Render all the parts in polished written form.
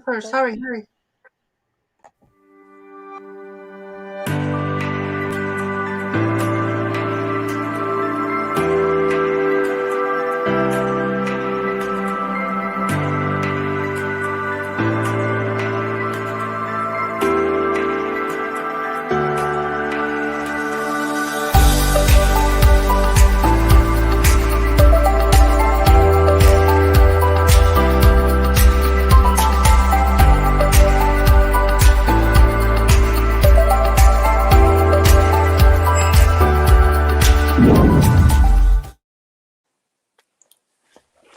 first. Hurry, hurry.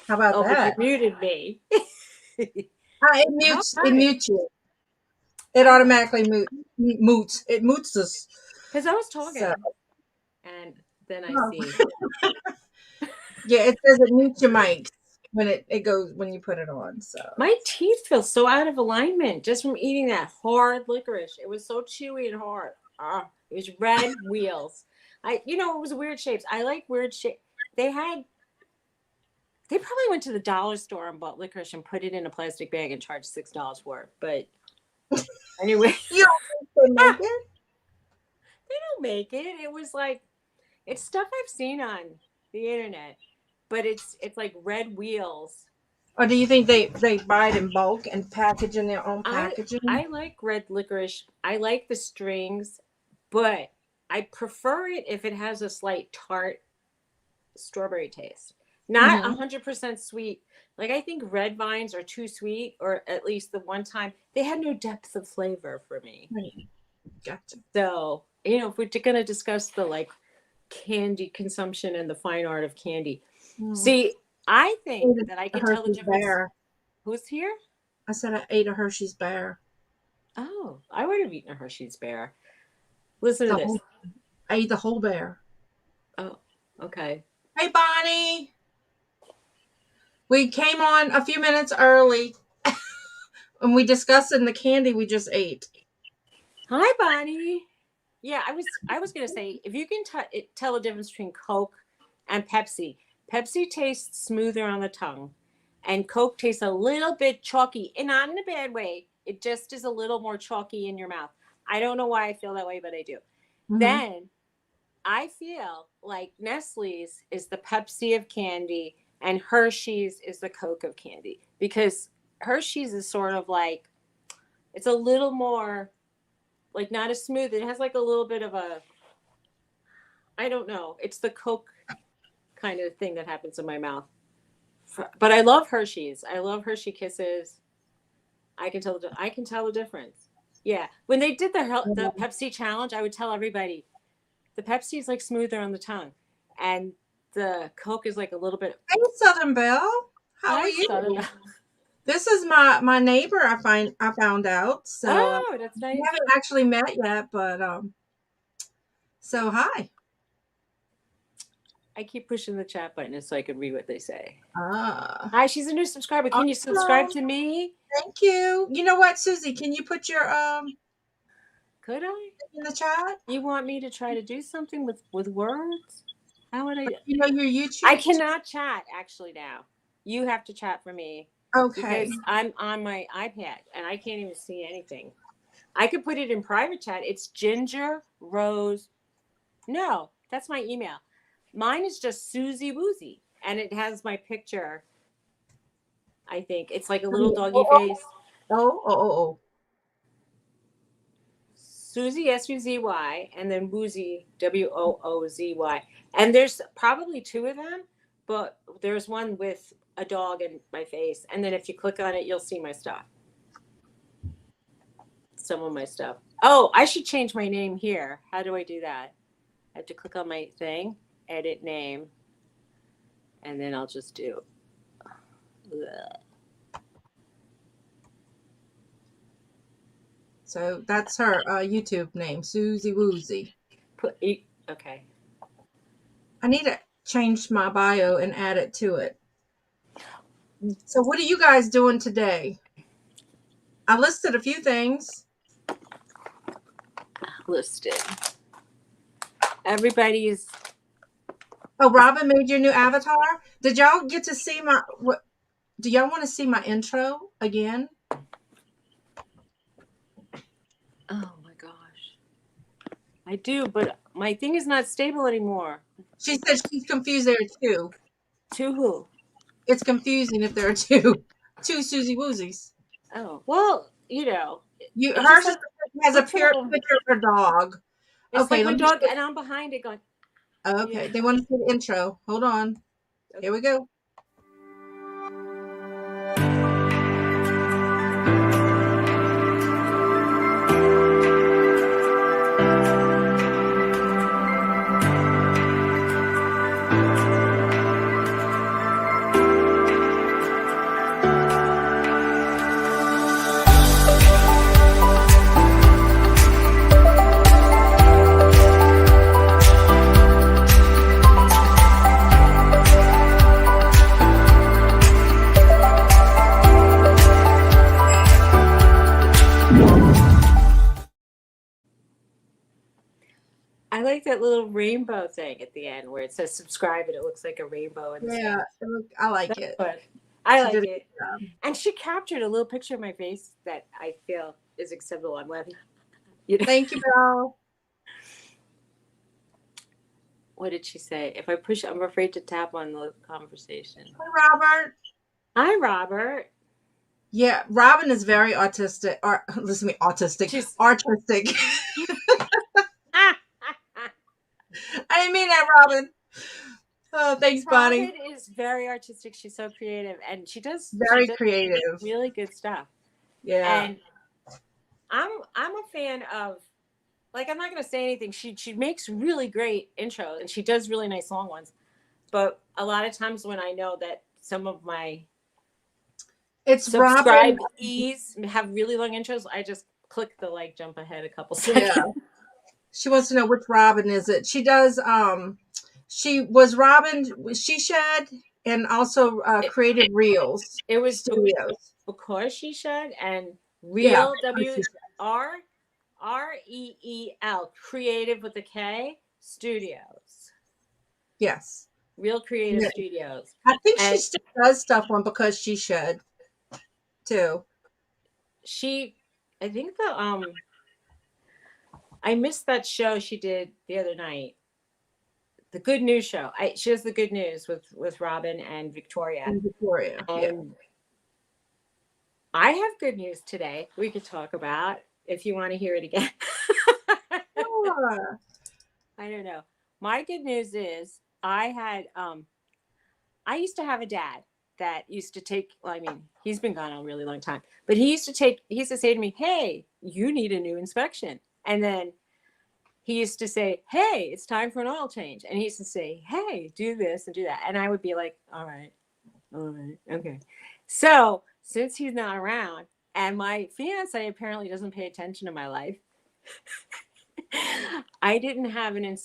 How about Oh, but you that? muted me. It How mutes you. It automatically moots. It moots us. Because I was talking, So, and then I oh. see. Yeah, it says it mutes your mic when it goes when you put it on. So My teeth feel so out of alignment just from eating that hard licorice. It was so chewy and hard. It was red wheels. It was weird shapes. I like weird shape. They probably went to the dollar store and bought licorice and put it in a plastic bag and charged $6 for it. But anyway, you don't think they make it? they don't make it. It was like it's stuff I've seen on the internet, but it's like red wheels. Or do you think they buy it in bulk and package in their own I packaging? I like red licorice. I like the strings, but I prefer it if it has a slight tart strawberry taste. Not Mm-hmm. 100% sweet. Like I think red vines are too sweet, or at least the one time they had no depth of flavor for me. Right. Gotcha. So, if we're going to discuss the like candy consumption and the fine art of candy. Mm. See, I I think ate that I a can tell the Hershey's difference. bear. Who's here? I said I ate a Hershey's bear. Oh, I would have eaten a Hershey's bear. Listen to The this. whole, I ate the whole bear. Oh, okay. Hey, Bonnie. We came on a few minutes early, and we discussed the candy we just ate. Hi, Bonnie. Yeah, I was gonna say if you can tell the difference between Coke and Pepsi. Pepsi tastes smoother on the tongue, and Coke tastes a little bit chalky, and not in a bad way. It just is a little more chalky in your mouth. I don't know why I feel that way, but I do. Mm-hmm. Then I feel like Nestle's is the Pepsi of candy, and Hershey's is the Coke of candy because Hershey's is sort of like it's a little more like not as smooth. It has like a little bit of a I don't know. It's the Coke kind of thing that happens in my mouth. But I love Hershey's. I love Hershey Kisses. I can tell the difference. Yeah, when they did the Pepsi challenge, I would tell everybody the Pepsi is like smoother on the tongue, and the Coke is like a little bit. Hey, Southern Belle. How are Hi, you? Southern. This is my neighbor. I found out. So Oh, that's we nice. haven't actually met yet, but so hi. I keep pushing the chat button so I can read what they say. Ah. Hi, she's a new subscriber. Can you subscribe to me? Thank you. You know what, Suzy? Can you put your Could I? in the chat? You want me to try to do something with words? How would I? You know your YouTube. I cannot chat actually now. You have to chat for me. Okay. Because I'm on my iPad and I can't even see anything. I could put it in private chat. It's Ginger Rose. No, that's my email. Mine is just Suzy Woozy, and it has my picture. I think it's like a little doggy face. Oh. Suzy Suzy, and then Woozy Woozy. And there's probably two of them, but there's one with a dog in my face. And then if you click on it, you'll see my stuff. Some of my stuff. Oh, I should change my name here. How do I do that? I have to click on my thing, edit name, and then I'll just do. So that's her YouTube name, Suzy Woozy. Okay. I need to change my bio and add it to it. So what are you guys doing today? I listed a few things. Listed. Everybody's. Oh, Robin made your new avatar. Did y'all get to see my? What? Do y'all want to see my intro again? I do, but my thing is not stable anymore. She said she's confused. There are two. To who? It's confusing if there are two. Two Suzy Woozies. Oh, well, it Her just sister like has a looks like picture of her dog. it's Okay, like let my me. dog, and I'm behind it going, Okay, yeah. they want to see the intro. Hold on. Here we go. I like that little rainbow thing at the end where it says subscribe and it looks like a rainbow in the Yeah, sky. I like That's it. fun. I She like did a it. good job. And she captured a little picture of my face that I feel is acceptable. I'm laughing. You know, Thank you, Belle. what did she say? If I push, I'm afraid to tap on the conversation. Hey, Robert. Hi, Robert. Yeah, Robin is very autistic. Or listen to me, autistic, She's. artistic. I didn't mean that, Robin. Oh, thanks, Bonnie. Robin is very artistic. She's so creative, and she Very does creative. really good stuff. Yeah. And I'm a fan of, like, I'm not gonna say anything. She makes really great intros and she does really nice long ones. But a lot of times when I know that some of my It's Robin. subscribees have really long intros, I just click the like jump ahead a couple Yeah. seconds. She wants to know which Robin is it. She does she was Robin She Shed and also It, Creative Reels it was Studios. because she should, and Yeah. real WR REEL creative with a K studios. Yes. Real Creative Yeah. Studios. I think she And still does stuff on Because She Should too. she I think the I missed that show she did the other night. The Good News show. She does the Good News with Robin and Victoria. In Victoria. Yeah. And I have good news today. We could talk about if you want to hear it again. Ah, I don't know. My good news is I used to have a dad that used to take, well, I mean, he's been gone a really long time, but he used to say to me, "Hey, you need a new inspection." And then he used to say, "Hey, it's time for an oil change." And he used to say, "Hey, do this and do that." And I would be like, all right, okay. So since he's not around and my fiance apparently doesn't pay attention to my life, I didn't have an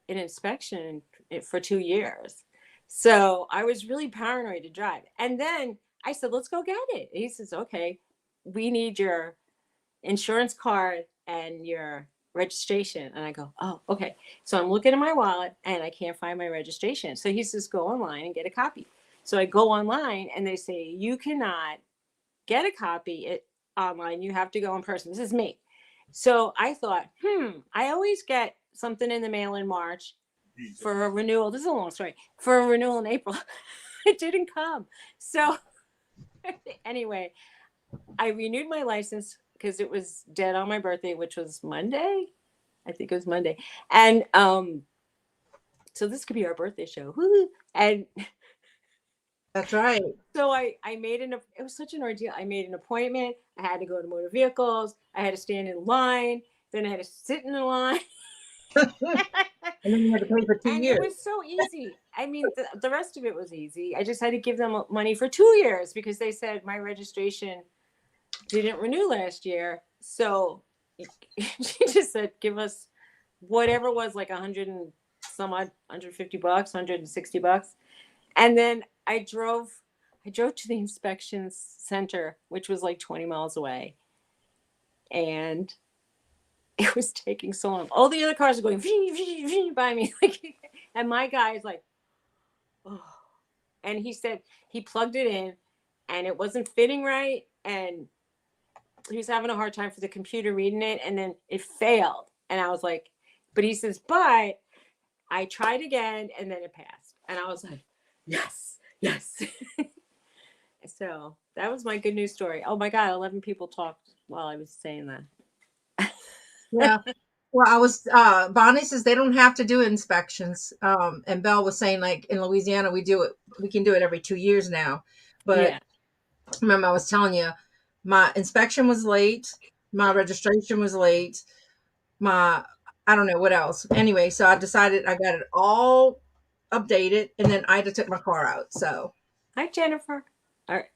inspection for 2 years. So I was really paranoid to drive. And then I said, let's go get it. And he says, okay, we need your insurance card and your registration. And I go, oh, okay. So I'm looking at my wallet and I can't find my registration. So he says, go online and get a copy. So I go online and they say, you cannot get a copy online. You have to go in person. This is me. So I thought, I always get something in the mail in March for a renewal. This is a long story. For a renewal in April. It didn't come. So anyway, I renewed my license because it was dead on my birthday, which was Monday. I think it was Monday. And so this could be our birthday show. Woo-hoo. And that's right. so I made it was such an ordeal. I made an appointment. I had to go to motor vehicles. I had to stand in line. Then I had to sit in the line. And then you had to pay for two And it years. was so easy. I mean, the rest of it was easy. I just had to give them money for 2 years because they said my registration didn't renew last year. So she just said, give us whatever was like 100 and some odd, $150, $160. And then I drove to the inspection center, which was like 20 miles away. And it was taking so long. All the other cars are going by me. And my guy is like, oh. And he said he plugged it in and it wasn't fitting right. And he was having a hard time for the computer reading it. And then it failed. And I was like, But he says, but I tried again and then it passed. And I was like, yes, yes. So that was my good news story. Oh my God, 11 people talked while I was saying that. Yeah. Well, I was Bonnie says they don't have to do inspections. And Belle was saying like in Louisiana we can do it every 2 years now. But Yeah. remember I was telling you my inspection was late, my registration was late, my I don't know what else. Anyway, so I decided I got it all updated and then I had to take my car out. So Hi, Jennifer. All right.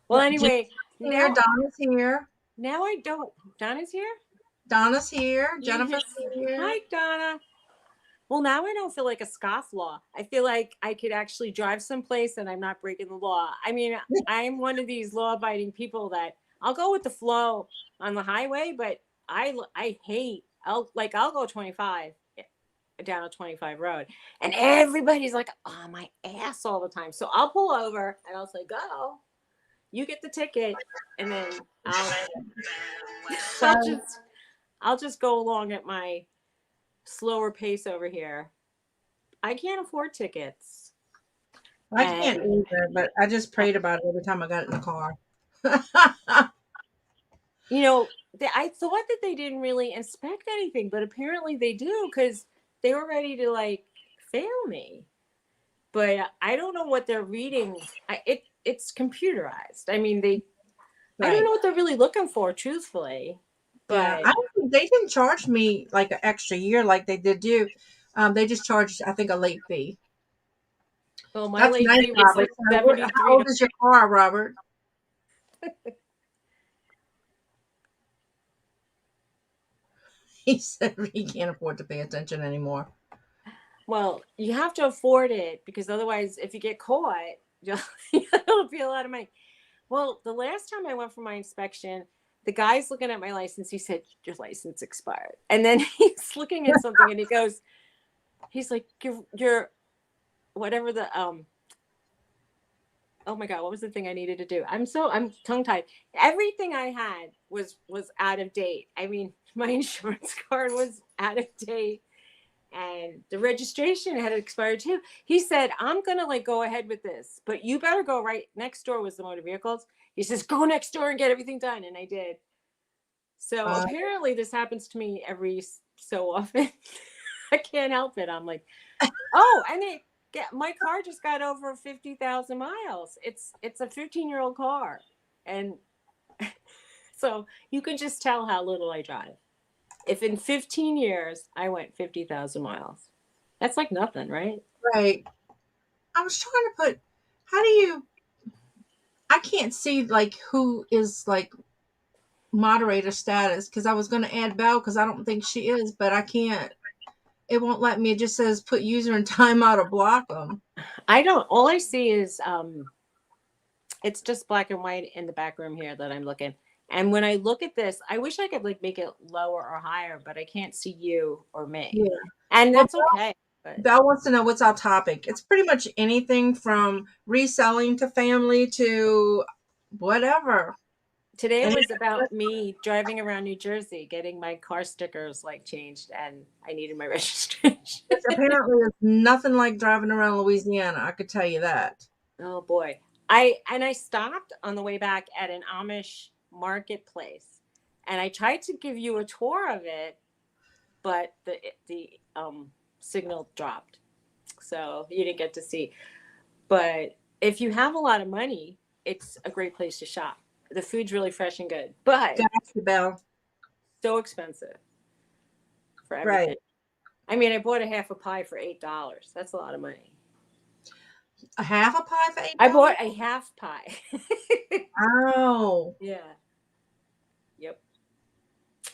Well, Jen's anyway, here, now Donna's here, now I don't. Donna's here? Donna's here, Jennifer's here. Hi, Donna. Well, now I don't feel like a scofflaw. I feel like I could actually drive someplace and I'm not breaking the law. I mean, I'm one of these law-abiding people that I'll go with the flow on the highway, but I hate. I'll go 25 down a 25 road, and everybody's like on my ass all the time. So I'll pull over and I'll say, "Go, you get the ticket," and then I'll So just I'll just go along at my slower pace over here. I can't afford tickets. I can't And either, but I just prayed about it every time I got in the car. I thought that they didn't really inspect anything, but apparently they do because they were ready to like fail me. But I don't know what they're reading. It's computerized. I mean, I don't Right. know what they're really looking for, truthfully. Yeah. But I don't think they didn't charge me like an extra year like they did you. They just charged, I think, a late fee. well, my That's late nice, fee was Robert. like How 73 old to is your car, Robert? He said he can't afford to pay attention anymore. Well, you have to afford it because otherwise, if you get caught, you'll, it'll be a lot of money. Well, the last time I went for my inspection, the guy's looking at my license. He said, "Your license expired." And then he's looking at something and he's like, "You're whatever the, oh my God, what was the thing I needed to do?" I'm tongue tied. Everything I had was out of date. I mean, my insurance card was out of date and the registration had expired too. He said, "I'm gonna like go ahead with this, but you better go right next door was the motor vehicles." He says, "Go next door and get everything done," and I did. So Uh, apparently, this happens to me every so often. I can't help it. I'm like, oh, and my car just got over 50,000 miles. It's a 15-year-old car, and so you can just tell how little I drive. If in 15 years I went 50,000 miles, that's like nothing, right? right. I was trying to put. How do you? I can't see like who is like moderator status because I was going to add Belle because I don't think she is, but I can't. It won't let me. It just says put user in timeout or block them. I don't. All I see is it's just black and white in the back room here that I'm looking. And when I look at this, I wish I could like make it lower or higher, but I can't see you or me, Yeah. and Well, that's okay. But Belle wants to know what's our topic. It's pretty much anything from reselling to family to whatever. today And was about me driving around New Jersey, getting my car stickers like changed, and I needed my registration. apparently it's nothing like driving around Louisiana. I could tell you that. Oh boy. I stopped on the way back at an Amish marketplace and I tried to give you a tour of it, but the signal dropped. So you didn't get to see. But if you have a lot of money, it's a great place to shop. The food's really fresh and good, but Gotcha, Belle. so expensive for Right. everything. I mean, I bought a half a pie for $8. That's a lot of money. A half a pie for eight I dollars? bought a half pie. Oh, Yeah. Yep.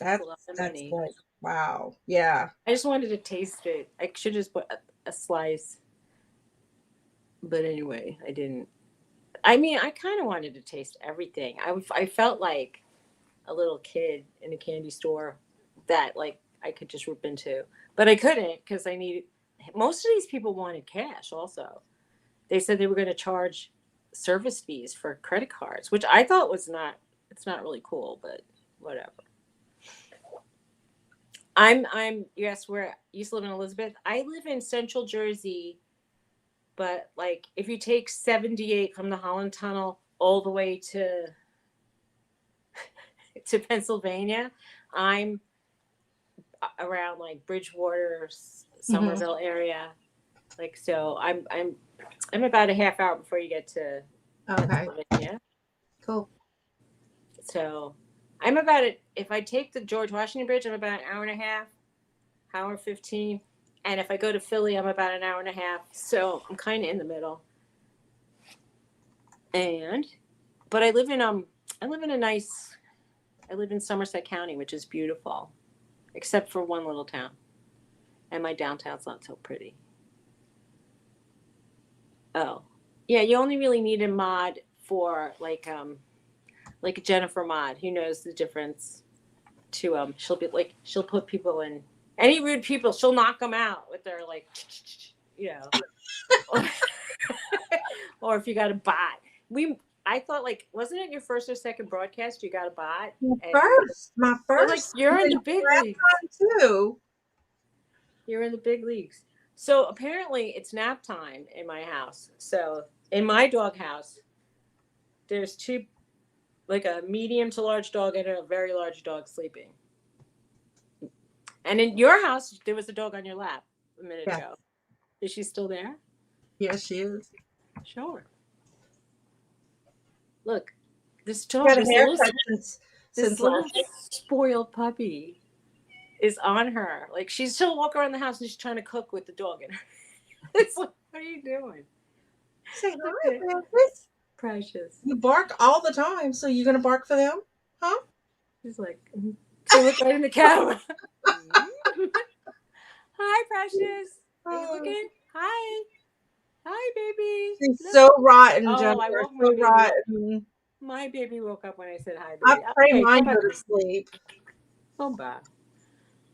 It's a lot of that's money. like wow. Yeah. I just wanted to taste it. I should just put a slice, but anyway, I didn't. I mean, I kind of wanted to taste everything. I felt like a little kid in a candy store that like I could just rip into, but I couldn't because I needed. Most of these people wanted cash. Also, they said they were going to charge service fees for credit cards, which I thought was not. It's not really cool, but whatever. I'm yes, where I used to live in Elizabeth. I live in Central Jersey, but like if you take 78 from the Holland Tunnel all the way to Pennsylvania, I'm around like Bridgewater, Hmm. Somerville area. Like so, I'm about a half hour before you get to Okay. Pennsylvania. Cool. So I'm about it. If I take the George Washington Bridge, I'm about an hour and a half, hour 15. And if I go to Philly, I'm about an hour and a half. So I'm kind of in the middle. And but I live in a nice I live in Somerset County, which is beautiful, except for one little town. And my downtown's not so pretty. Oh. Yeah, you only really need a mod for like a Jennifer mod who knows the difference to she'll be like she'll put people in any rude people, she'll knock them out with their like you know or, or if you got a bot. We I thought like wasn't it your first or second broadcast you got a bot and My so like first, you're and in the then big leagues. too. You're in the big leagues. So apparently it's nap time in my house. So in my dog house, there's two like a medium to large dog and a very large dog sleeping. And in your house, there was a dog on your lap a minute Yeah, ago. Is she still there? yes, she is. Sure. Look, this She dog, had a haircut this since little last year. spoiled puppy is on her. Like she'll walk around the house and she's trying to cook with the dog in her. It's like, what are you doing? Say Look hi, at Francis. Precious. You bark all the time, so you're gonna bark for them, huh? She's like, she looked right in the camera. Hi, Precious. Are you Oh, looking? Hi. Hi, baby. she's Look. so rotten, Oh, I Jennifer. woke my So baby up. rotten. My baby woke up when I said hi, I baby. pray Okay, come mine back. go to sleep. Come back.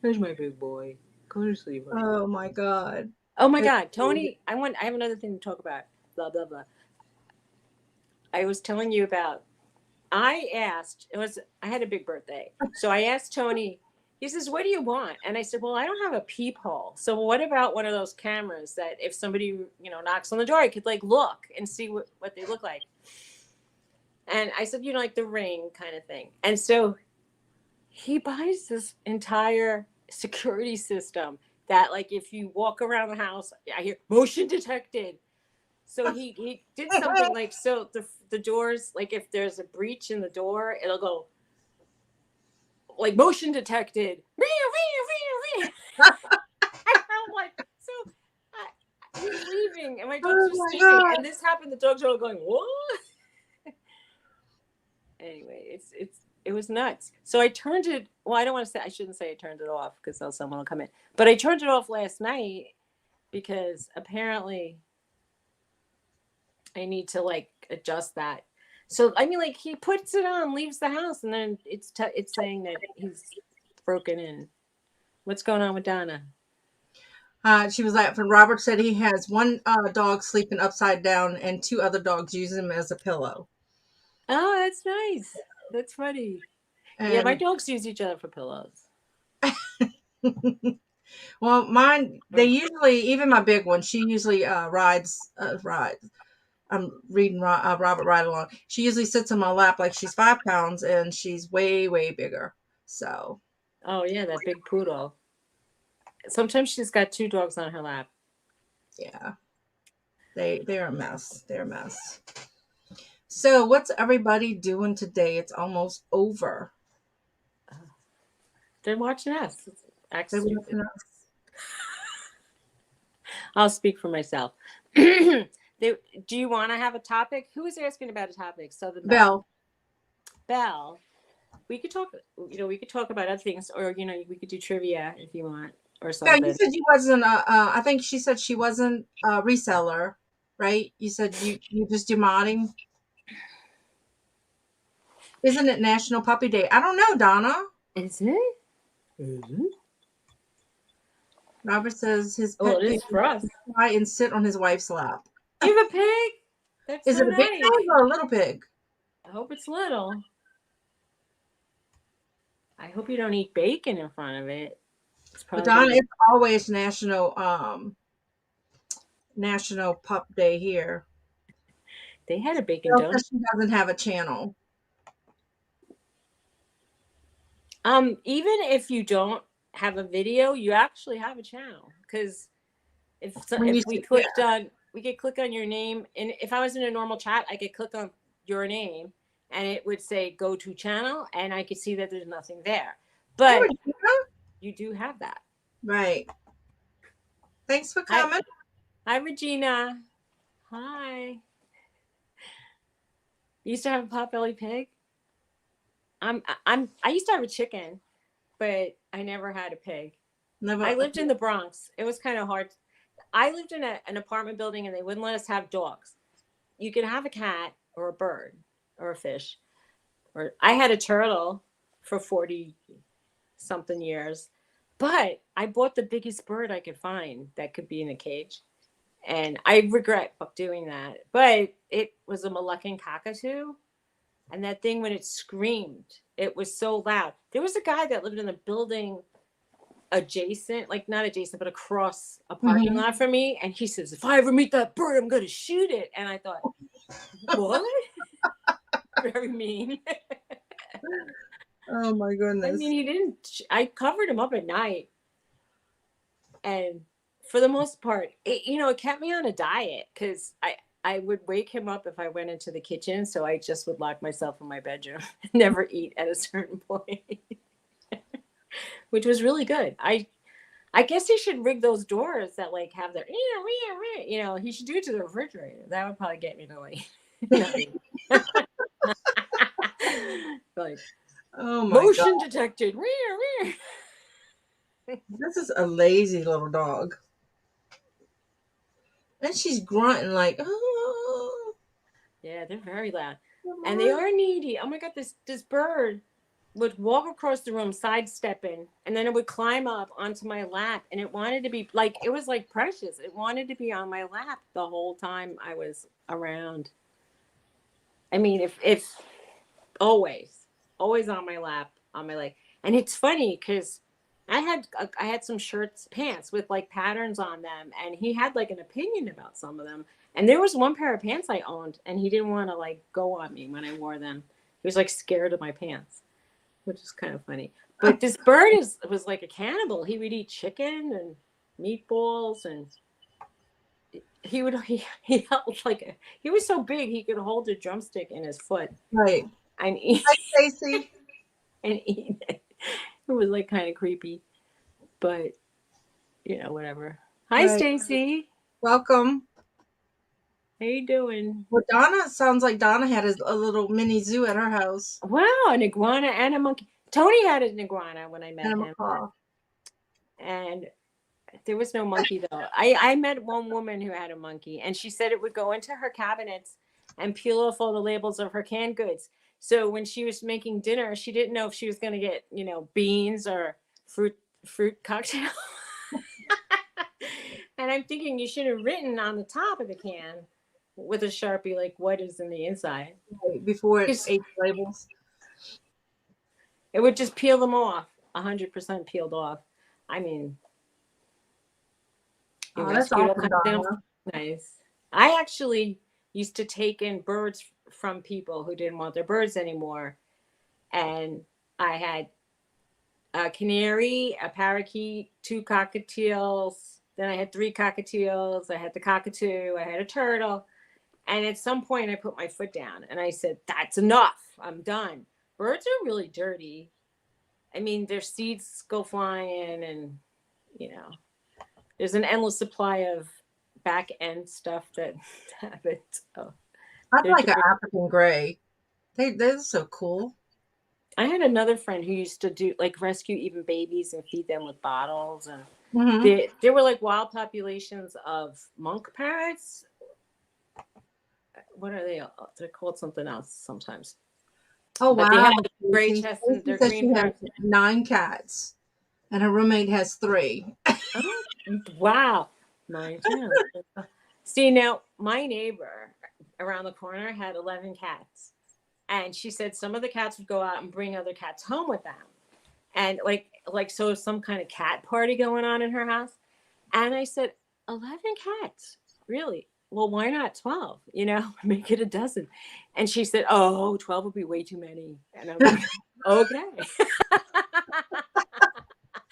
There's my big boy. Go to sleep, honey. Oh my god. Oh my It- God, Tony! I have another thing to talk about. Blah blah blah. I was telling you about. I asked. It was. I had a big birthday, so I asked Tony. He says, "What do you want?" And I said, "Well, I don't have a peephole. So what about one of those cameras that if somebody knocks on the door, I could like look and see what they look like." And I said, like the Ring kind of thing. And so he buys this entire security system that like if you walk around the house, I hear motion detected. So he did something like so the doors like if there's a breach in the door, it'll go like motion detected. And I'm like, so he's leaving and my dogs oh are my sleeping. god. And this happened, the dogs are all going, what? Anyway, it was nuts. So I turned it. Well, I don't want to say. I shouldn't say I turned it off because else someone will come in. But I turned it off last night because apparently I need to like adjust that. So I mean, like he puts it on, leaves the house, and then it's saying that he's broken in. What's going on with Donna? She was laughing. Robert said he has one dog sleeping upside down and two other dogs using him as a pillow. Oh, that's nice. That's funny. Yeah, my And dogs use each other for pillows. well, mine, they usually, even my big one, she usually rides. I'm reading Robert right along. She usually sits on my lap like she's 5 pounds and she's way, way bigger. So, Oh yeah, that big poodle. Sometimes she's got two dogs on her lap. yeah, they're a mess. They're a mess. So, what's everybody doing today? It's almost over. They're watching us. Act They were stupid. nothing else. I'll speak for myself. Do you want to have a topic? Who is asking about a topic? Southern Belle. Belle. Belle. We could talk. We could talk about other things, or we could do trivia if you want, or Belle, you something. said you wasn't I think she said she wasn't a reseller, right? You said you just do modding. Isn't it National Puppy Day? I don't know, Donna. Is it? Is it? Robert says his Well, pet it pig is for us. try and sit on his wife's lap. You have a pig? That's Is so it a big nice. pig or a little pig? I hope it's little. I hope you don't eat bacon in front of it. But probably gonna Donna, be. it's always National Pup Day here. They had a bacon Still, donut. because she doesn't have a channel. Even if you don't have a video, you actually have a channel because When you if see, yeah, we could click on your name, and if I was in a normal chat, I could click on your name, and it would say go to channel, and I could see that there's nothing there. hey, But Regina. you do have that. Right. Thanks for Hi, coming. hi, Regina. Hi. You used to have a potbelly pig. I used to have a chicken, but I never had a pig. I Never. lived in the Bronx. It was kind of hard. I lived in an apartment building and they wouldn't let us have dogs. You could have a cat or a bird or a fish. Or I had a turtle for 40 something years. But I bought the biggest bird I could find that could be in a cage. And I regret doing that. But it was a Moluccan cockatoo. And that thing, when it screamed, it was so loud. There was a guy that lived in a building adjacent, like not adjacent, but across a parking Mhm. lot from me. And he says, if I ever meet that bird, I'm going to shoot it. And I thought, what? Very mean. Oh my I mean, goodness. he didn't, I covered him up at night. And for the most part, it kept me on a diet because I would wake him up if I went into the kitchen. So I just would lock myself in my bedroom and never eat at a certain point, which was really good. I guess he should rig those doors that like have their, he should do it to the refrigerator. That would probably get me to like, not eat. Like Oh my God. motion detected. This is a lazy little dog. And she's grunting like, oh, Yeah, they're very loud, come and they on. are needy. Oh my god, this bird would walk across the room sidestepping, and then it would climb up onto my lap, and it wanted to be like, it was like precious. It wanted to be on my lap the whole time I was around. I mean, if always on my lap, on my leg. And it's funny because I had some shirts, pants with like patterns on them, and he had like an opinion about some of them. And there was one pair of pants I owned, and he didn't want to like go on me when I wore them. He was like scared of my pants, which is kind of funny. But this bird was like a cannibal. He would eat chicken and meatballs, and he held like he was so big he could hold a drumstick in his foot Right. and eat Hi, Stacy. and eat it. It was like kind of creepy, but whatever. Hi, Right. Stacy. Welcome. How you doing? Well, Donna sounds like Donna had a little mini zoo at her house. Wow, an iguana and a monkey. Tony had an iguana when I And met a him, macaw. and there was no monkey though. I met one woman who had a monkey, and she said it would go into her cabinets and peel off all the labels of her canned goods. So when she was making dinner, she didn't know if she was going to get beans or fruit cocktail. And I'm thinking you should have written on the top of the can with a Sharpie like what is in the inside. Right, before it Because ate labels. it would just peel them off, 100% peeled off. I mean, you Oh, that's rescued all awesome, kinds of animals. Donna. Nice. I actually used to take in birds from people who didn't want their birds anymore. And I had a canary, a parakeet, two cockatiels. Then I had three cockatiels. I had the cockatoo. I had a turtle. And at some point, I put my foot down and I said, that's enough. I'm done. Birds are really dirty. I mean, their seeds go flying, and, you know, there's an endless supply of back end stuff that happens. Oh, I'd they're like an dirty. African gray. They're so cool. I had another friend who used to do like rescue even babies and feed them with bottles. And Hmm. there were like wild populations of monk parrots. What are they? They're called something else sometimes. Oh But they wow. have like gray Stacy chests and they're says green she has parrots. 9 cats, and her roommate has 3. Oh, wow. 9, 10. See, now my neighbor around the corner had 11 cats. And she said some of the cats would go out and bring other cats home with them. and like so some kind of cat party going on in her house. And I said, 11 cats, really? Well, why not 12? Make it a dozen. And she said, oh, 12 would be way too many. And I'm like, okay.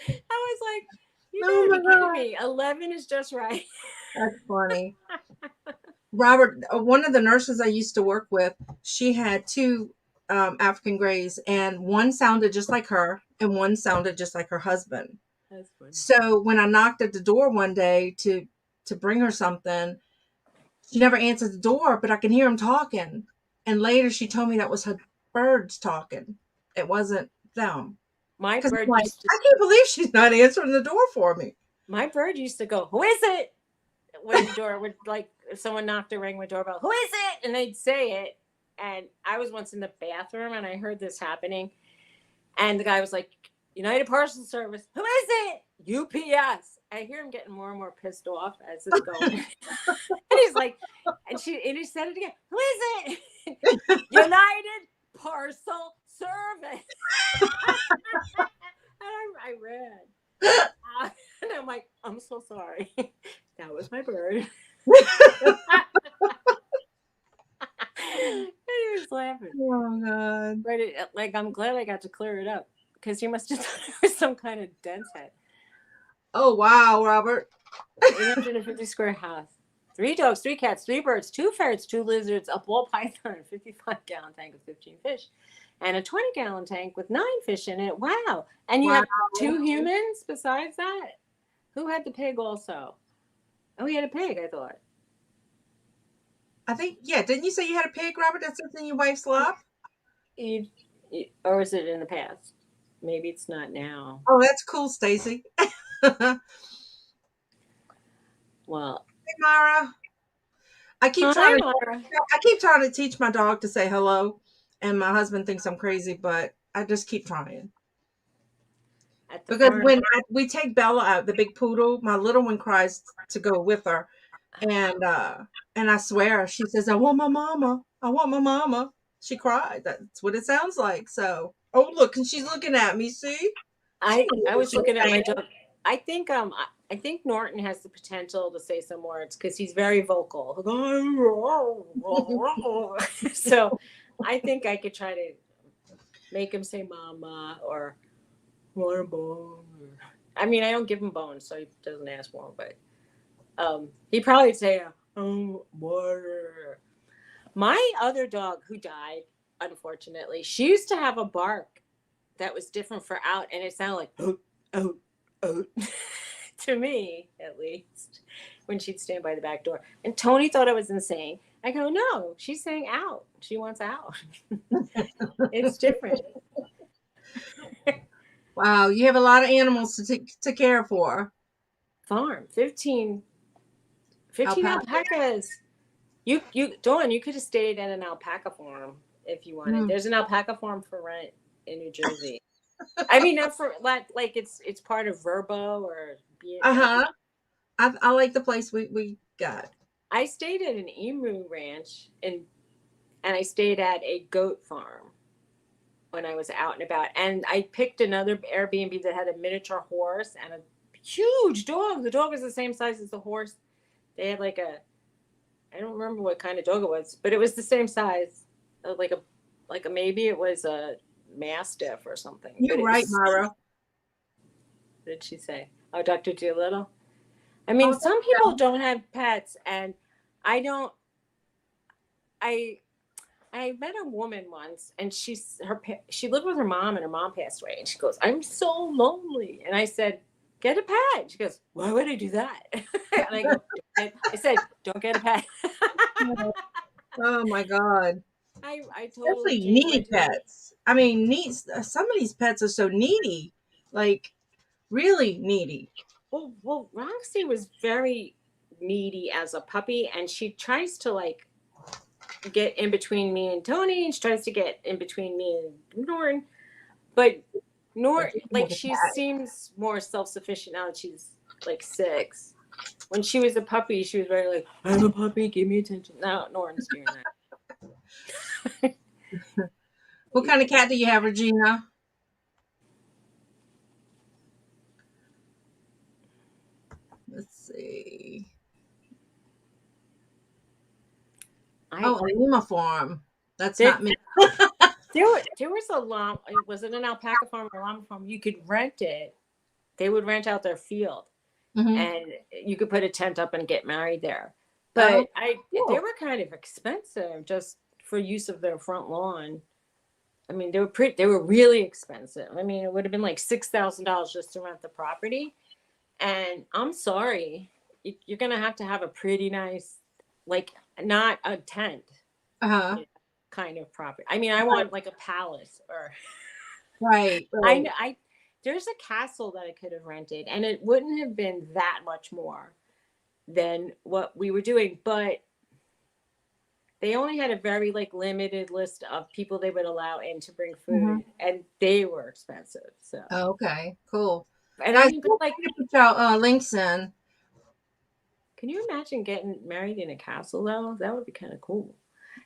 I was like, you Oh gotta my be kidding God. me. 11 is just right. That's funny. Robert, one of the nurses I used to work with, she had two African Greys, and one sounded just like her, and one sounded just like her husband. That's funny. So when I knocked at the door one day to bring her something, she never answered the door, but I can hear him talking. And later she told me that was her birds talking. It wasn't them. My Because I'm bird like, used to I can't believe she's not answering the door for me. my bird used to go, who is it? When the door would, like, if someone knocked or rang my doorbell, who is it? And they'd say it. And I was once in the bathroom and I heard this happening. And the guy was like, United Parcel Service, who is it? UPS. I hear him getting more and more pissed off as it's going. And he's like, and he said it again, who is it? United Parcel Service. And I ran. And I'm like, I'm so sorry. That was my bird. And he was laughing. Oh God. But like, I'm glad I got to clear it up because he must have thought it was some kind of dense head. Oh wow, Robert. 850 square house. 3 dogs, 3 cats, 3 birds, 2 ferrets, 2 lizards, a ball python, a 55-gallon tank with 15 fish, and a 20-gallon tank with 9 fish in it. Wow. And you Wow. have 2 humans besides that? Who had the pig also? Oh, he had a pig, I thought. I think, yeah, didn't you say you had a pig, Robert, that sits in your wife's lap? Or is it in the past? Maybe it's not now. Oh, that's cool, Stacy. Hey, Well, Mara. I keep hi, trying to Mara. I keep trying to teach my dog to say hello, and my husband thinks I'm crazy, but I just keep trying. At the Because farm. when we take Bella out, the big poodle, my little one cries to go with her, and I swear she says, "I want my mama. I want my mama." She cried. That's what it sounds like. So, oh look, and she's looking at me. See, she I knew I what was she was looking at my saying. dog. I think Norton has the potential to say some words because he's very vocal. So I think I could try to make him say "mama" or "want a bone." I mean, I don't give him bones, so he doesn't ask for them. But he'd probably say, "Oh, water." My other dog who died, unfortunately, she used to have a bark that was different for out, and it sounded like oh, oh, oh, to me at least, when she'd stand by the back door. And Tony thought I was insane. I go, no, she's saying out. She wants out. It's different. Wow, you have a lot of animals to care for. Farm, 15 Alpaca. alpacas. Dawn, you could have stayed at an alpaca farm if you wanted. Mm. There's an alpaca farm for rent in New Jersey. I mean, not for like it's part of Verbo or Uh huh. I like the place we got. I stayed at an emu ranch and I stayed at a goat farm when I was out and about. And I picked another Airbnb that had a miniature horse and a huge dog. The dog was the same size as the horse. They had like I don't remember what kind of dog it was, but it was the same size, like a maybe it was a mastiff or something. But You're it right, was. Mara. What did she say? Oh, Dr. Doolittle. I Oh, mean, there some you people don't have pets, and I don't. I I met a woman once, and she lived with her mom, and her mom passed away, and she goes, "I'm so lonely," and I said, "Get a pet." She goes, "Why would I do that?" And I go, I said, "Don't get a pet." go. Oh my God. I totally Especially changed my needy tune. pets. I mean, needs. Some of these pets are so needy, like really needy. Well, Roxy was very needy as a puppy, and she tries to like get in between me and Tony, and she tries to get in between me and Norton. But But nor you can like have a she cat. seems more self sufficient now that she's like 6. When she was a puppy, she was very like, "I'm a puppy, give me attention." Now Norton's doing that. What kind of cat do you have, Regina? see. I Oh, a Lima farm. That's there, not me. there was a llama. Was it an alpaca farm or a llama farm? You could rent it. They would rent out their field, Hmm. and you could put a tent up and get married there. Oh, But they cool. were kind of expensive just for use of their front lawn. I mean, they were really expensive. I mean, it would have been like $6,000 just to rent the property. And I'm sorry, you're gonna have to have a pretty nice, like, not a tent, Uh-huh. you know, kind of property. I mean, I want like a palace or Right, right. I there's a castle that I could have rented, and it wouldn't have been that much more than what we were doing, but they only had a very like limited list of people they would allow in to bring Hmm. food, and they were expensive. So, Okay, cool. and I Guys, mean, but feel like, free to put your links in. can you imagine getting married in a castle though? That would be kind of cool.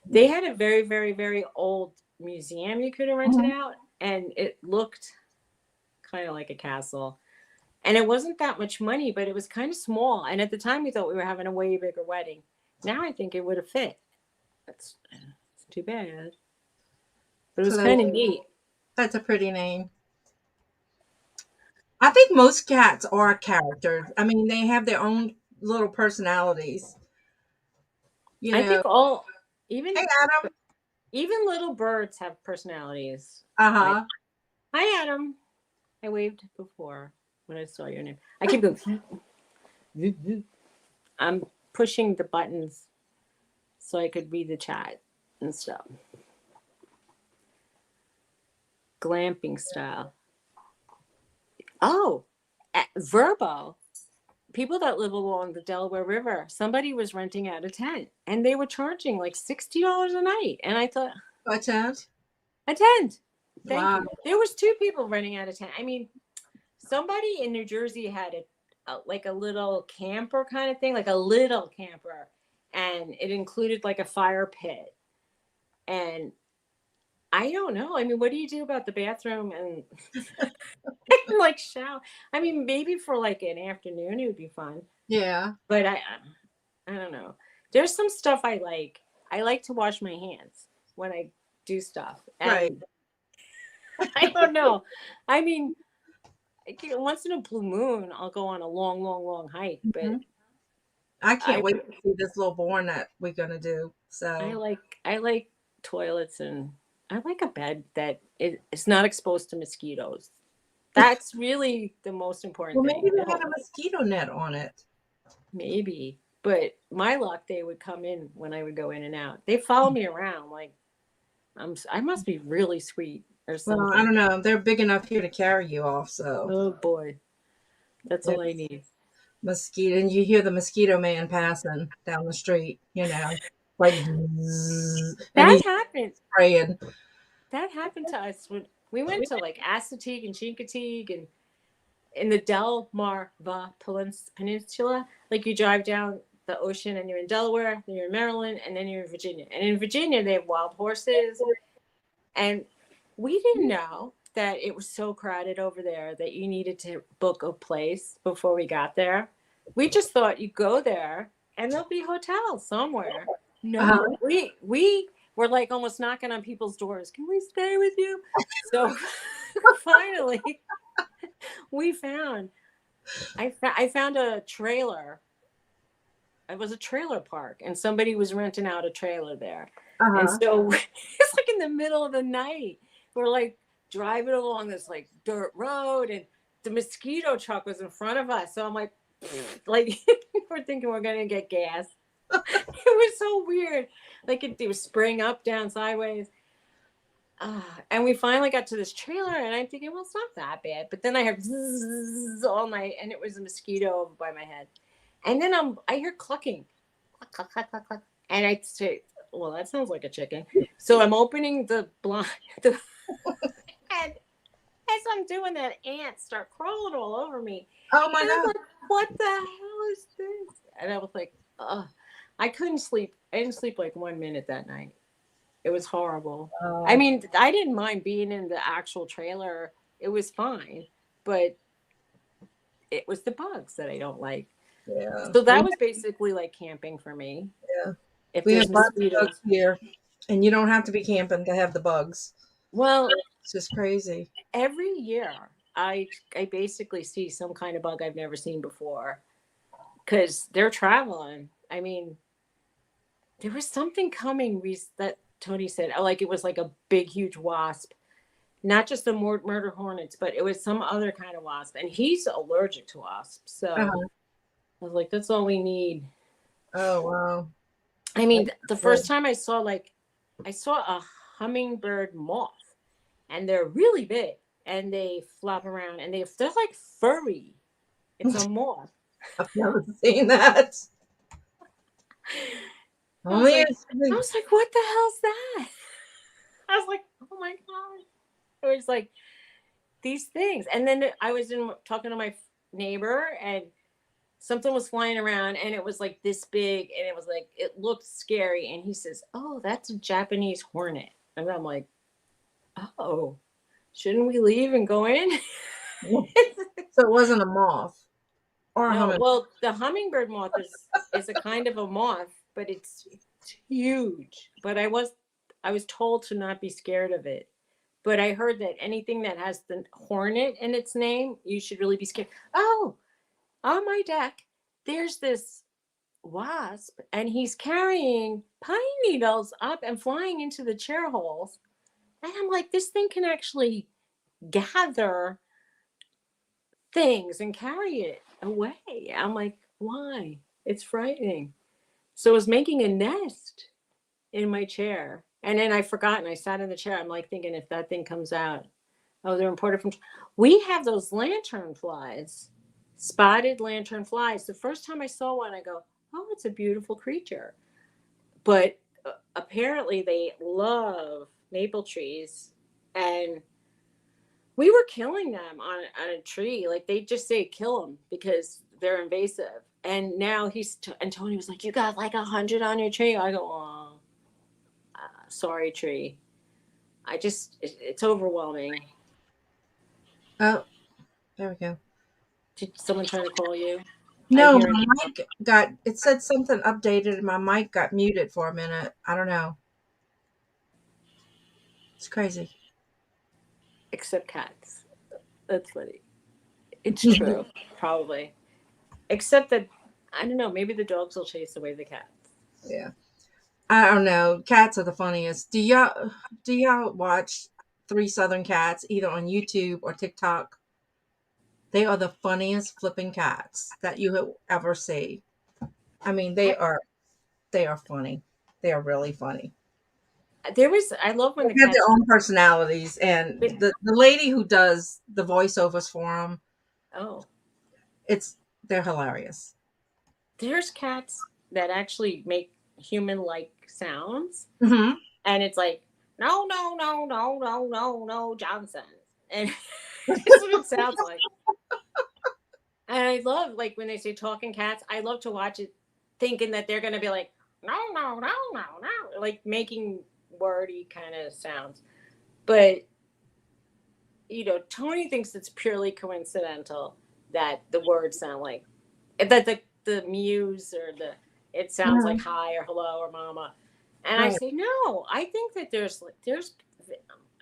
They had a very, very, very old museum you could have rented Hmm. out, and it looked kind of like a castle. And it wasn't that much money, but it was kind of small. And at the time, we thought we were having a way bigger wedding. Now I think it would have fit. It's too bad, but it So was kind of neat. that's a pretty name. I think most cats are characters. I mean, they have their own little personalities. You I know. think all, Hey, even Adam. even little birds have personalities. Uh I huh. Hi Adam. I waved before when I saw your name. I keep going. I'm pushing the buttons so I could read the chat and stuff. Glamping style. Oh, Verbo. People that live along the Delaware River. Somebody was renting out a tent, and they were charging like $60 a night. And I thought, Watch out. a tent. Thank Wow. you. There was two people renting out a tent. I mean, somebody in New Jersey had like a little camper kind of thing, like a little camper, and it included like a fire pit. And I don't know. I mean, what do you do about the bathroom and like shower? I mean, maybe for like an afternoon it would be fun, Yeah. but I don't know. There's some stuff I like. I like to wash my hands when I do stuff, Right. and I don't know. I mean, once in a blue moon, I'll go on a long, long, long hike, but Mhm. I can't I wait to see this little born that we're gonna do. I So. like I like toilets, and I like a bed that is not exposed to mosquitoes. That's really the most important Well, maybe thing. I they don't had a mosquito net on it. maybe, but my luck, they would come in when I would go in and out. They follow me around like I must be really sweet or Well, I something. don't know. They're big enough here to carry you off. So Oh boy, that's all I it's need. mosquito, and you hear the mosquito man passing down the street. Like, zzz, and That he's happened. spraying. That happened to us when we went to like Assateague and Chincoteague and in the Delmarva Peninsula. Like you drive down the ocean and you're in Delaware, then you're in Maryland, and then you're in Virginia. And in Virginia, they have wild horses. And we didn't know that it was so crowded over there that you needed to book a place before we got there. We just thought you go there and there'll be hotels somewhere. Uh-huh. No, we were like almost knocking on people's doors. Can we stay with you? So finally, we found I found a trailer. It was a trailer park, and somebody was renting out a trailer there. And Uh-huh. so it's like in the middle of the night. We're like driving along this like dirt road, and the mosquito truck was in front of us. So I'm like we're thinking we're gonna get gas. It was so weird. Like it was spraying up, down, sideways. And we finally got to this trailer, and I'm thinking, well, it's not that bad. But then I heard zzz all night, and it was a mosquito over by my head. And then I hear clucking, cluck, cluck, cluck, cluck, cluck. And I say, well, that sounds like a chicken. So I'm opening the blind, and as I'm doing that, ants start crawling all over me. Oh my And I'm God. like, what the hell is this? And I was like, ugh. I couldn't sleep. I didn't sleep like 1 minute that night. It was horrible. I Oh, mean, I didn't mind being in the actual trailer. It was fine, but it was the bugs that I don't like. Yeah. So that was basically like camping for me. Yeah. If We have there's lots of mosquitoes, bugs here, and you don't have to be camping to have the bugs. well, It's just crazy. every year I basically see some kind of bug I've never seen before because they're traveling. I mean, there was something coming that Tony said, like it was like a big, huge wasp, not just the murder hornets, but it was some other kind of wasp, and he's allergic to wasps. So Uh-huh. I was like, that's all we need. Oh wow. I That's mean, the first good. time I saw a hummingbird moth, and they're really big, and they flop around, and they're like furry. It's a moth. I've never seen that. I was Only like, it's what the hell's that? I was like, oh my god! It was like these things, and then I was talking to my neighbor, and something was flying around, and it was like this big, and it was like it looked scary, and he says, "Oh, that's a Japanese hornet," and I'm like, "Oh, shouldn't we leave and go in?" so it wasn't a moth or a No, humming. well, the hummingbird moth is a kind of a moth, but it's huge. But I was told to not be scared of it. But I heard that anything that has the hornet in its name, you should really be scared. Oh, on my deck, there's this wasp, and he's carrying pine needles up and flying into the chair holes. And I'm like, this thing can actually gather things and carry it away. I'm like, why? It's frightening. So I was making a nest in my chair. And then I forgot and I sat in the chair. I'm like thinking if that thing comes out, oh, they're imported from. We have those lantern flies, spotted lantern flies. The first time I saw one, I go, oh, it's a beautiful creature. But apparently they love maple trees. And we were killing them on a tree. Like they just say kill them because they're invasive. And now and Tony was like, you got like 100 on your tree. I go, oh, sorry, tree. It's overwhelming. Oh, there we go. Did someone try to call you? I No, hear my it. mic got it said something updated and my mic got muted for a minute. I don't know. It's crazy. Except cats. That's funny. It's true, probably. Except that, I don't know, maybe the dogs will chase away the cats. Yeah. I don't know. Cats are the funniest. Do y'all watch Three Southern Cats either on YouTube or TikTok? They are the funniest flipping cats that you have ever see. I mean, I, they are funny. They are really funny. I love when the They have their cats, own personalities, and the lady who does the voiceovers for them, oh, they're hilarious. there's cats that actually make human like sounds. Hmm. And it's like, no, no, no, no, no, no, no, Johnson. And that's what it sounds like. And I love like when they say talking cats, I love to watch it thinking that they're gonna be like, no, no, no, no, no, like making wordy kind of sounds. But Tony thinks it's purely coincidental that the words sound like that the muse or the it sounds like Hmm. hi or hello or mama. And I Right. say, no, I think that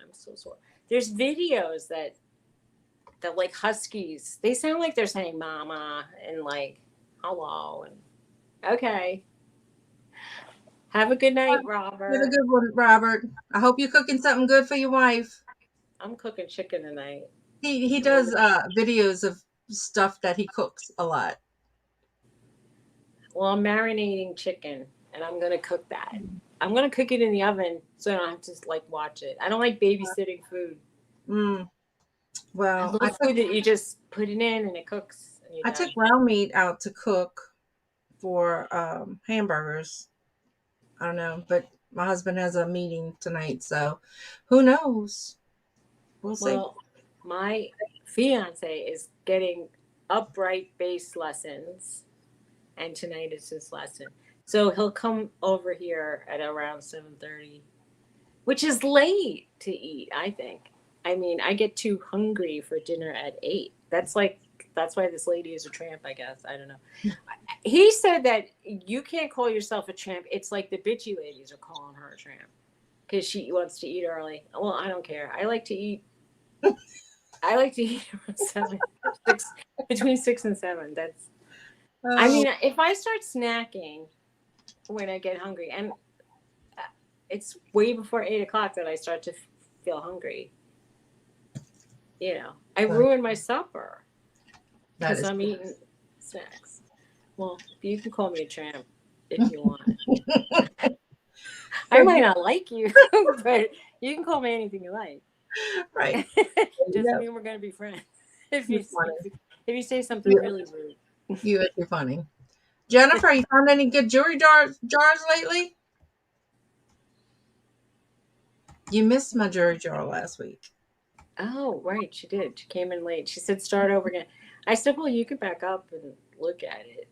I'm so sorry. There's videos that like huskies, they sound like they're saying mama and like hello and okay. Have a good night, Have a Robert. good one, Robert. I hope you're cooking something good for your wife. I'm cooking chicken tonight. He does videos of stuff that he cooks a lot. Well, I'm marinating chicken and I'm gonna cook that. I'm gonna cook it in the oven so I don't have to like watch it. I don't like babysitting food. Mm. I Well, love food that you just put it in and it cooks and you're I took done. ground meat out to cook for hamburgers. I don't know, but my husband has a meeting tonight, so who knows? We'll see. Well, my fiance is getting upright bass lessons, and tonight is his lesson. So he'll come over here at around 7:30, which is late to eat, I think. I mean, I get too hungry for dinner at 8. That's like That's why this lady is a tramp, I guess. I don't know. He said that you can't call yourself a tramp. It's like the bitchy ladies are calling her a tramp because she wants to eat early. Well, I don't care. I like to eat. I like to eat around 7, 6, between 6 and 7. That's. I Oh, mean, if I start snacking when I get hungry, and it's way before 8 o'clock that I start to feel hungry. I that ruin my supper that because is I'm eating snacks. Well, you can call me a tramp if you want. I good. might not like you, but you can call me anything you like. Right. Doesn't Yeah, mean we're gonna be friends. If you're you funny. if you say something You, really rude. you're funny. Jennifer, you found any good jewelry jars lately? You missed my jewelry jar last week. Oh, right, she did. She came in late. She said start over again. I said, well, you can back up and look at it.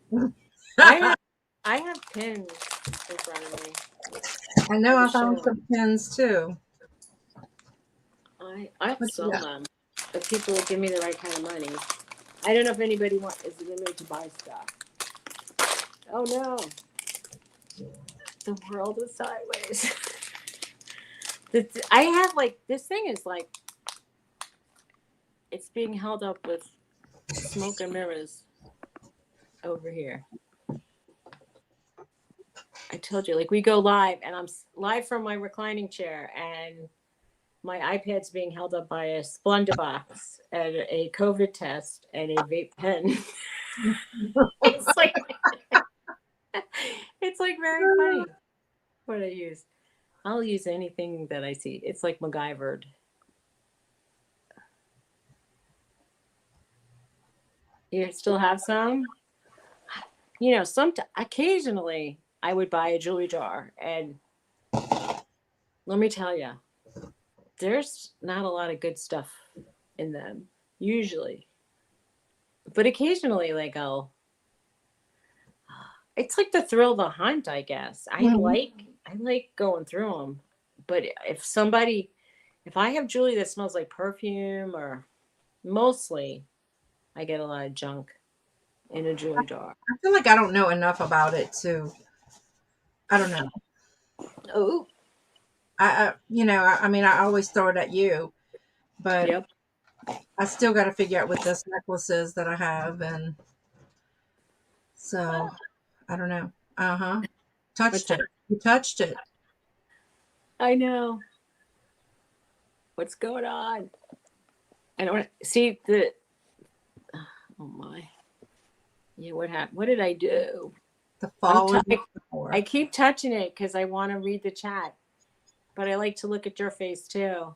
I have I have pins in front of me. I know I'll I just show found them. some pins too. I'll What you sell got? them if people will give me the right kind of money. I don't know if anybody is in the mood to buy stuff. Oh no, the world is sideways. I have like this thing is like it's being held up with smoke and mirrors over here. I told you, like we go live, and I'm live from my reclining chair, and my iPad's being held up by a Splenda box and a COVID test and a vape pen. it's like it's like very funny what I use. I'll use anything that I see. It's like MacGyvered. You still have some? Occasionally I would buy a jewelry jar, and let me tell you, there's not a lot of good stuff in them usually, but occasionally, like it's like the thrill of the hunt, I guess. Mhm. I like going through them, but if I have jewelry that smells like perfume, or mostly, I get a lot of junk in a jewelry jar. I feel like I don't know enough about it to. I don't know. Oh, I mean, I always throw it at you, but yep. I still got to figure out what this necklace is that I have, and so I don't know. Uh huh. What's Touched it. that? You touched it. I know what's going on. I don't see the. Oh my! Yeah, what happened? What did I do? The I'm. fall T- is I, I before. keep touching it because I want to read the chat, but I like to look at your face too.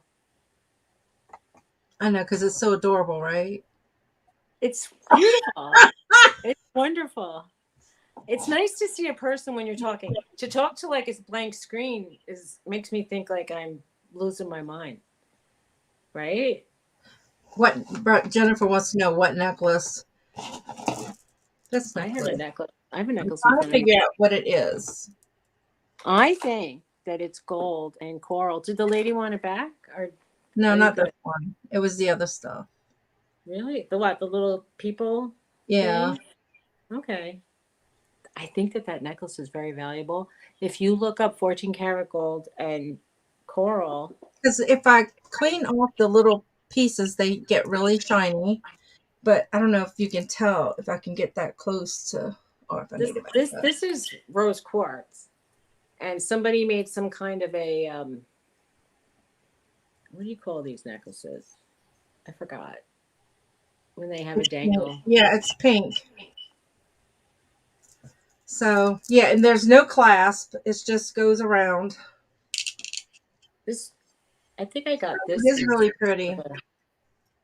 I know because it's so adorable, right? It's beautiful. It's wonderful. It's nice to see a person when you're talking. To talk to like a blank screen is makes me think like I'm losing my mind, right? Jennifer wants to know what necklace. This I have a necklace. necklace. I have a I'm necklace in trying to front of me. figure out what it is. I think that it's gold and coral. Did the lady want it back, or No, are you not good? this one. It was the other stuff. Really? The what? The little people Yeah, thing? Okay. I think that necklace is very valuable. If you look up 14 karat gold and coral, because if I clean off the little pieces, they get really shiny. But I don't know if you can tell if I can get that close to, or if I this need to back this up. this is rose quartz, and somebody made some kind of a what do you call these necklaces? I forgot when they have a It's pink. dangle. Yeah, it's pink. So yeah, and there's no clasp. It just goes around. This I think I got It this is in really pretty. a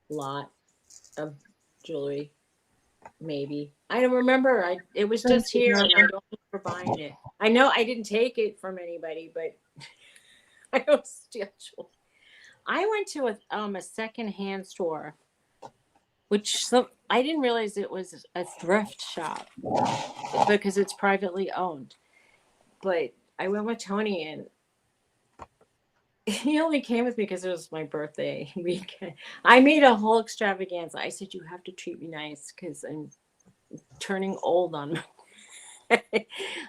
lot of jewelry. Maybe I don't remember. It was Thank just you, here, and I Jennifer. don't remember buying it. I know I didn't take it from anybody, but I don't steal jewelry. I went to a secondhand store, which I didn't realize it was a thrift shop because it's privately owned. But I went with Tony, and he only came with me because it was my birthday weekend. I made a whole extravaganza. I said, you have to treat me nice because I'm turning old on me.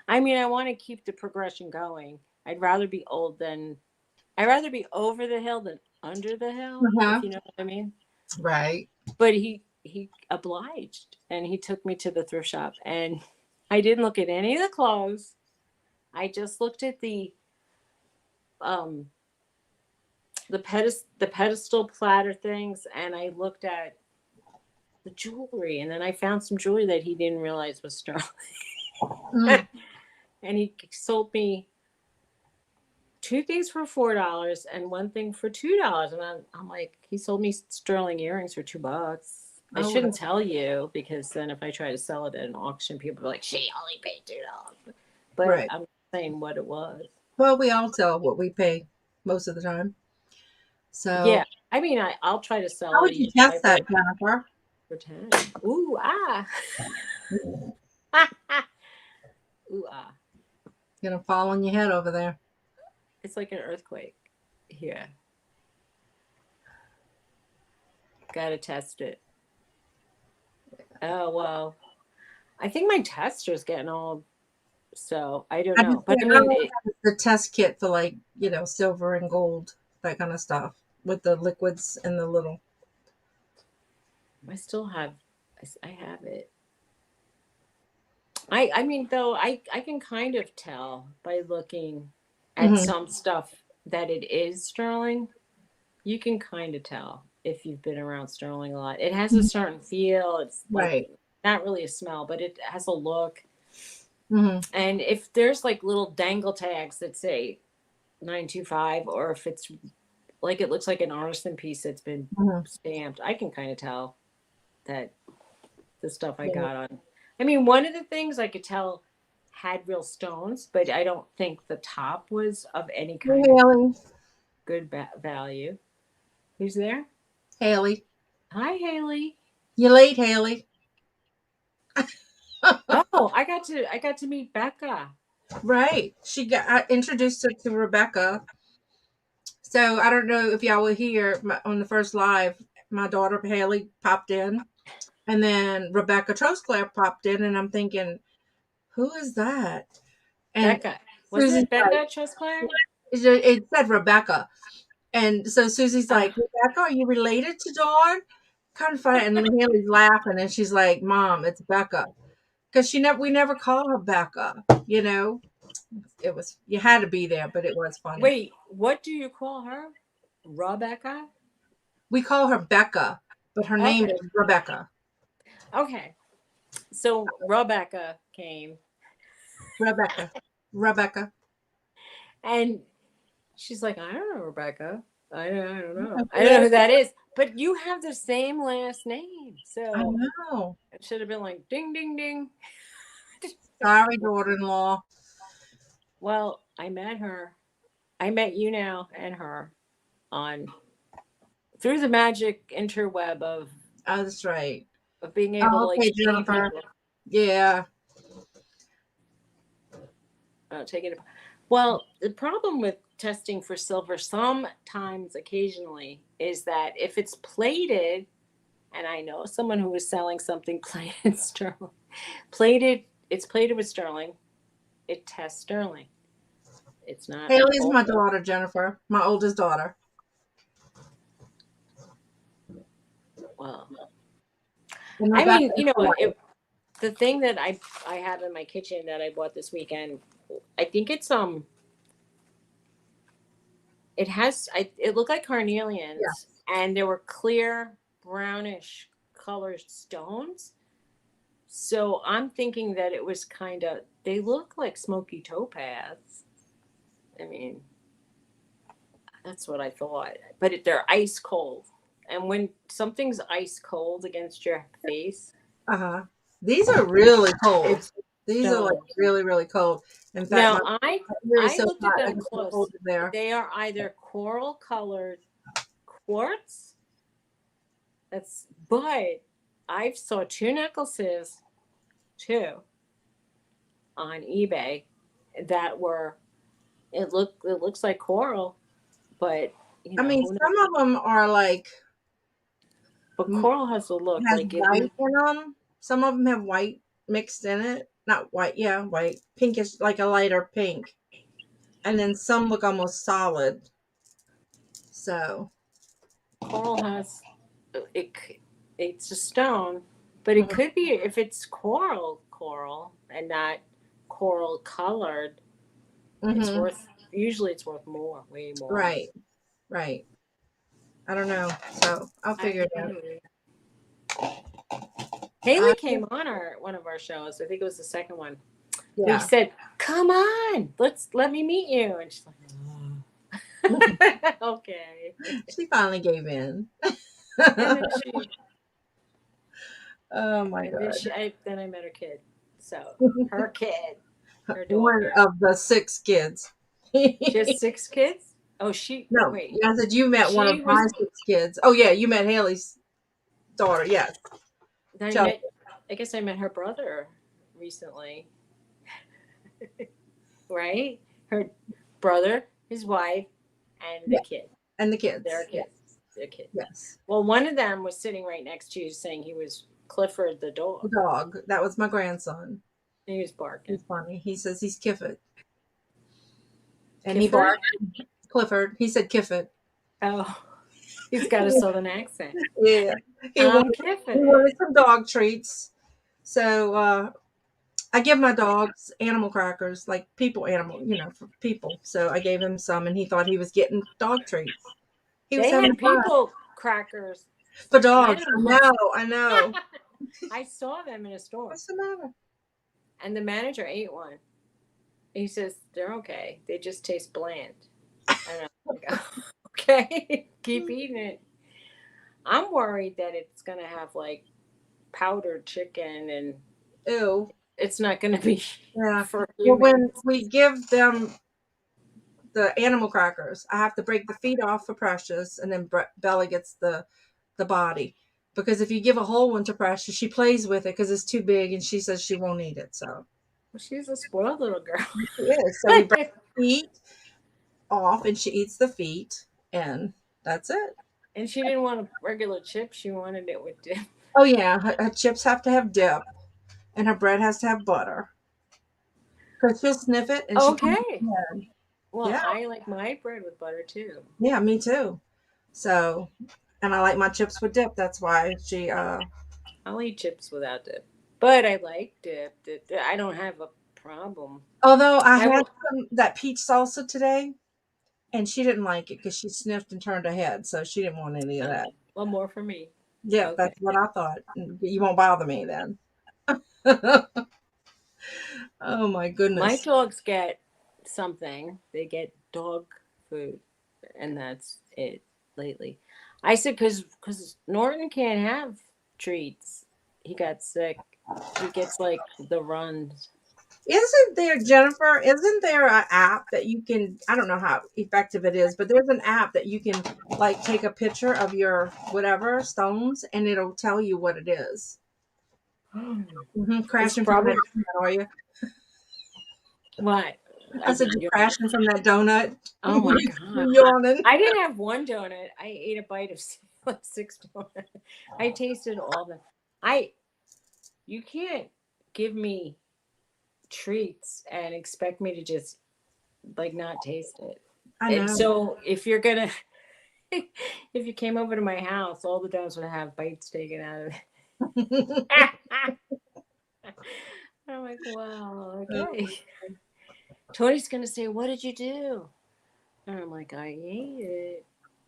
I mean, I want to keep the progression going. I'd rather be old than I'd rather be over the hill than under the hill, if Uh-huh. you know what I mean. Right. But he obliged and he took me to the thrift shop and I didn't look at any of the clothes. I just looked at um the pedestal platter things and I looked at the jewelry and then I found some jewelry that he didn't realize was sterling. Mm. And he sold me two things for $4 and one thing for $2. And I'm like, he sold me sterling earrings for $2. I Oh, shouldn't well. tell you because then if I try to sell it at an auction, people are like, she only paid $2. But Right. I'm saying what it was. Well, we all tell what we pay most of the time. Yeah. So, I mean, I'll try to sell how it would you even if I test break that, Jennifer? for 10. Ooh, ah. Ooh, ah. Gonna fall on your head over there. It's like an earthquake here. Gotta test it. Oh, well. I think my tester's getting old. So I don't I just know. But I I mean, always have the test kit for like, silver and gold, that kind of stuff with the liquids and the little. I still have, I have it. I mean, though, I can kind of tell by looking at Hmm. some stuff that it is sterling. You can kind of tell if you've been around sterling a lot. It has a certain feel. It's like Right. not really a smell, but it has a look. Hmm. And if there's like little dangle tags that say 925, or if it's like it looks like an artisan piece that's been Hmm. stamped, I can kind of tell that the stuff I Yeah. got on. I mean, one of the things I could tell had real stones, but I don't think the top was of any Hey, kind of Haley. good value. Who's there? Haley. Hi, Haley. You late, Haley? Oh, I got to meet Becca. Right. I introduced her to Rebecca. So I don't know if y'all were here on the first live. My daughter Haley popped in, and then Rebecca Trostclair popped in, and I'm thinking, who is that? And Becca. Wasn't Susie's it Becca Trustclair? it said Rebecca. And so Susie's Uh, like, Rebecca, are you related to Dawn? Kind of funny. And Haley's laughing, and she's like, Mom, it's Becca. Because we never call her Becca, you know? You had to be there, but it was funny. wait, what do you call her? Rebecca? We call her Becca, but her name Okay. is Rebecca. Okay. So Rebecca came Rebecca. Rebecca. and she's like, I don't know, Rebecca. I don't know. I don't know Yeah, who that is. But you have the same last name. I So know. it should have been like ding, ding, ding. Sorry, daughter-in-law. Well, I met her. I met you now and her on through the magic interweb Oh, that's right. of being able to Oh, like okay, see Jennifer. people. Yeah. Take it. Well, the problem with testing for silver sometimes, occasionally, is that if it's plated, and I know someone who was selling something plated sterling, it's plated with sterling. It tests sterling. It's not Haley's gold. my daughter, Jennifer. My oldest daughter. Well, And I Rebecca mean, is the wife. the thing that I have in my kitchen that I bought this weekend, I think it looked like Yeah. carnelians and there were clear brownish colored stones. So I'm thinking that it was they look like smoky topaz. I mean, that's what I thought. But they're ice cold. And when something's ice cold against your face, Uh-huh. These are really cold. it's These are like stones. really, really cold. In fact, Now my I ear is I so looked at hot. I them get so close. cold in there. They are either coral colored quartz. But I saw two necklaces, two on eBay that were it looks like coral, but I mean, who knows? some of them are like But coral has a look has like it. white in them. Some of them have white mixed in it. Not white, yeah, white, pinkish, like a lighter pink. And then some look almost solid. So, Coral has it. It's a stone, but it mhm, could be if it's coral and not coral colored. It's mhm, worth usually it's worth more, way more. right, right. I don't know. So I'll I figure it out. agree. I, Haley came on our one of our shows. I think it was the second one. We yeah. said, "Come on, let me meet you," and she's like, "Okay." She finally gave in. And then she, Oh my and then God. she, then I met her kid. So her kid, her One daughter. of the six kids. She has six kids. Oh, she No, wait. I said you met one of She was. my six kids. Oh yeah, you met Haley's daughter. Yes, I Chelsea. met. I guess I met her brother recently, right? Her brother, his wife, and the Yeah, kid. and the Their kids. Yes, kids. Their kids. yes. Well, one of them was sitting right next to you, saying he was Clifford the The dog. dog. That was my grandson. He was barking. He's funny. He says he's Kiffin, and he Clifford? barked. Clifford. He said Kiffin. Oh, he's got a southern accent. Yeah, he I'm wanted he Clifford. wanted some dog treats. So I give my dogs animal crackers, like people animal, for people. So I gave him some, and he thought he was getting dog treats. He was They having had fun people crackers for for dogs. I animals. know, I know. I saw them in a store, What's the matter? and the manager ate one. He says they're okay. They just taste bland. And I'm like, okay, keep eating it. I'm worried that it's gonna have like powdered chicken, and Ew. it's not gonna be Yeah. for Well, when humans. we give them the animal crackers, I have to break the feet off for Precious, and then Bella gets the body. Because if you give a whole one to Precious, she plays with it because it's too big, and she says she won't eat it. So Well, she's a spoiled little girl. she is. So we break the feet off, and she eats the feet, and that's it. And she didn't want a regular chip. She wanted it with dip. Oh yeah, her chips have to have dip, and her bread has to have butter. Because she'll sniff it, and she turns Okay. her head. Well, Yeah, I like my bread with butter too. yeah, me too. So, and I like my chips with dip. That's why she. I'll eat chips without dip. But I like dip. I don't have a problem. Although I I had will. that peach salsa today, and she didn't like it because she sniffed and turned her head, so she didn't want any of that. Well, more for me. Yeah, Okay. that's what I thought. You won't bother me then. Oh my My goodness. dogs get something. They get dog food, and that's it lately. I said because Norton can't have treats. He got sick. He gets like the runs. Isn't there, Jennifer, isn't there an app that you can, I don't know how effective it is, but there's an app that you can like take a picture of your whatever stones and it'll tell you what it is. It's Crashing from that probably donut, are you? what I I said you're you crashing from that donut. oh my You god. yawning. I didn't have one donut. I ate a bite of like six donuts. I tasted all of them. I you can't give me treats and expect me to just like not taste it. I And know. so if you're gonna if you came over to my house, all the donuts would have bites taken out of it. I'm like, wow, okay. Tony's gonna say, what did you do? And I'm like, I ate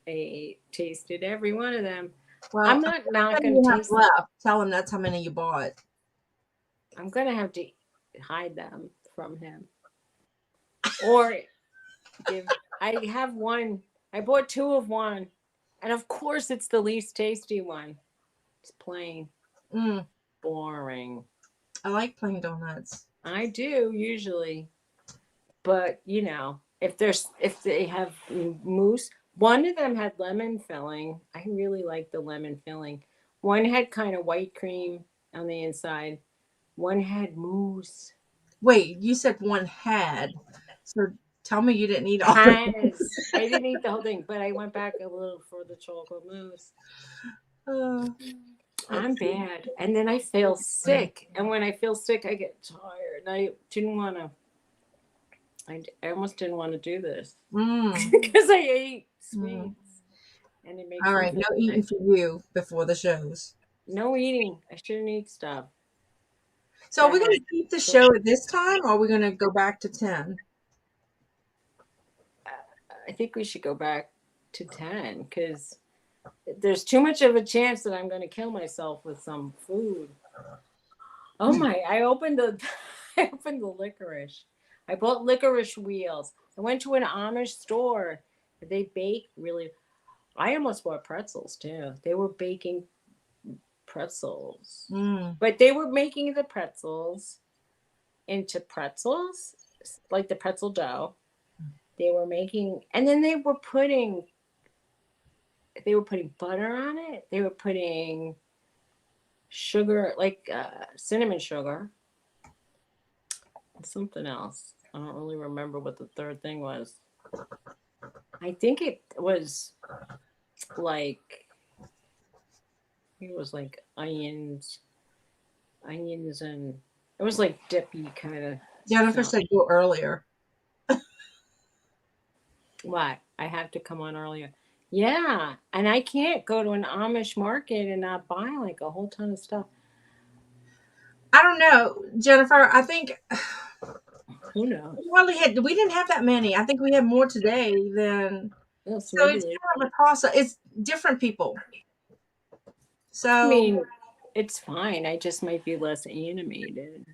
it. Tasted every one of them. I'm Well, not how many gonna you have taste them. left? Tell him that's how many you bought. I'm gonna have to hide them from him. Or give I have one. I bought two of one. And of course it's the least tasty one. It's plain. Mm, Boring. I like plain donuts. I do usually. But if they have mousse, one of them had lemon filling. I really like the lemon filling. One had kind of white cream on the inside. One had mousse. Wait, you said one had. So Tell me you didn't eat all of it. Yes, I didn't eat the whole thing, but I went back a little for the chocolate mousse. Uh, I'm let's see. bad. And then I feel sick. And when I feel sick, I get tired. And I didn't want to, I almost didn't want to do this Mm, because I ate mm. sweets and it All makes me right, feel no eating sick. for you before the shows. No eating. I shouldn't eat stuff So are that we going has to keep the sugar. show at this time, or are we going to go back to 10? I think we should go back to 10 because there's too much of a chance that I'm going to kill myself with some food. Oh my, I opened the I opened the licorice. I bought licorice wheels. I went to an Amish store. They bake really. I almost bought pretzels too. They were baking pretzels. Mm. But they were making the pretzels into pretzels, like the pretzel dough. They were making and then they were putting butter on it. They were putting sugar, like cinnamon sugar, and something else. I don't really remember what the third thing was. I think like it was like onions, and it was like dippy kind of Jennifer stuff. said go earlier. What? I have to come on earlier. Yeah, and I can't go to an Amish market and not buy like a whole ton of stuff. I don't know, Jennifer. I think Who knows? we didn't have that many. I think we had more today than Yes, so maybe it's later. kind of a toss up. It's different people. I So mean, it's fine. I just might be less animated.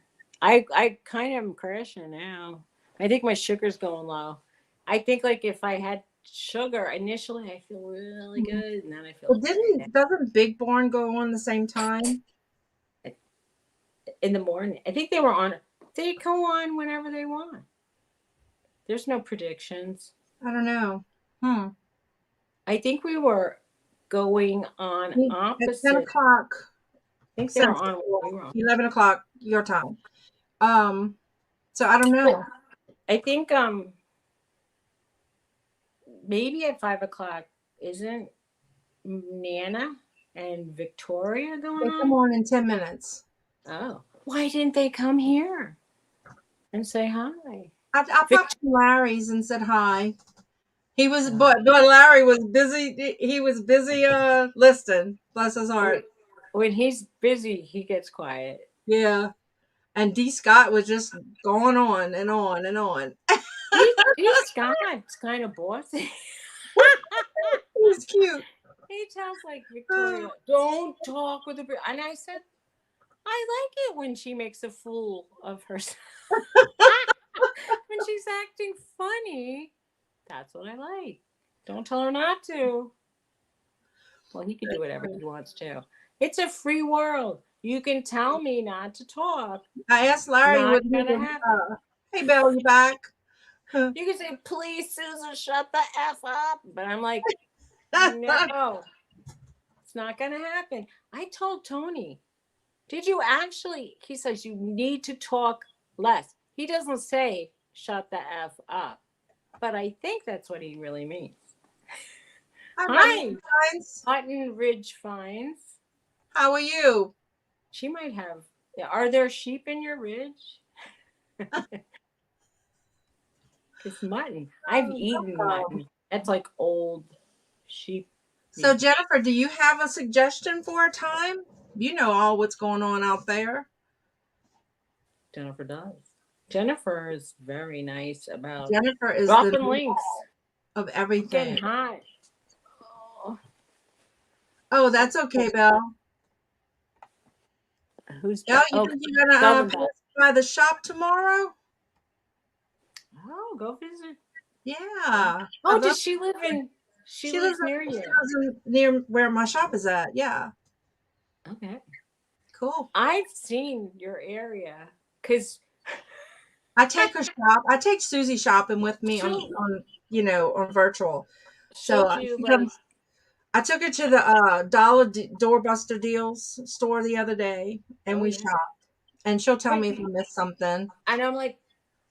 I kind of am crashing now. I think my sugar's going low. I think like if I had sugar initially, I feel really good, and then I feel but bad didn't doesn't Big Barn go on the same time? in the morning. I think they were on. They go on whenever they want. There's no predictions. I don't know. Hmm. I think we were going on At 10 opposite. o'clock I think they were Central, on. We were on. 11 o'clock your time. Um, so I don't But know. I think maybe at 5 o'clock isn't Nana and Victoria going They come on? on in 10 minutes. Oh, why didn't they come here and say hi? I Vic- popped in Larry's and said hi. He was, but Larry was busy. He was busy, listening. Bless his heart. when he's busy, he gets quiet. Yeah. And D. Scott was just going on and on and on. He's Scott's kind of bossy. He's cute. He tells like Oh, Victoria, "Don't talk with the," and I said, "I like it when she makes a fool of herself. When she's acting funny, that's what I like. Don't tell her not to." Well, he can do whatever he wants to. It's a free world. You can tell me not to talk. I asked Larry Not what he gonna was, happen. hey, Bill, you back? You can say, "Please, Susan, shut the F up." But I'm like, no, it's not gonna happen. I told Tony, did you actually? He says, you need to talk less. He doesn't say, shut the F up. But I think that's what he really means. Hi, Hi, Butterflies. Button Ridge Finds. How are you? She might have. Are there sheep in your ridge? It's mutton. I've eaten Welcome. mutton. That's like old sheep So, meat. Jennifer, do you have a suggestion for a time? You know all what's going on out there. Jennifer does. Jennifer is very nice about Jennifer is the dropping know links. of I'm getting everything. hot. Oh, Oh, that's okay, Belle. who's Belle, back? you Oh, think you're gonna Belvin back. pass by the shop tomorrow? Oh, go visit. Yeah, Oh, I'd love. does she live in? She She lives. lives near She you. lives near where my shop is at. Yeah, Okay. cool. I've seen your area because I take her shop. I take Suzy shopping with me she'll on on virtual. she'll So do she like comes. I took her to the Doorbuster Deals store the other day, and oh we yeah shopped. And she'll tell right, me if I missed something. and I'm like,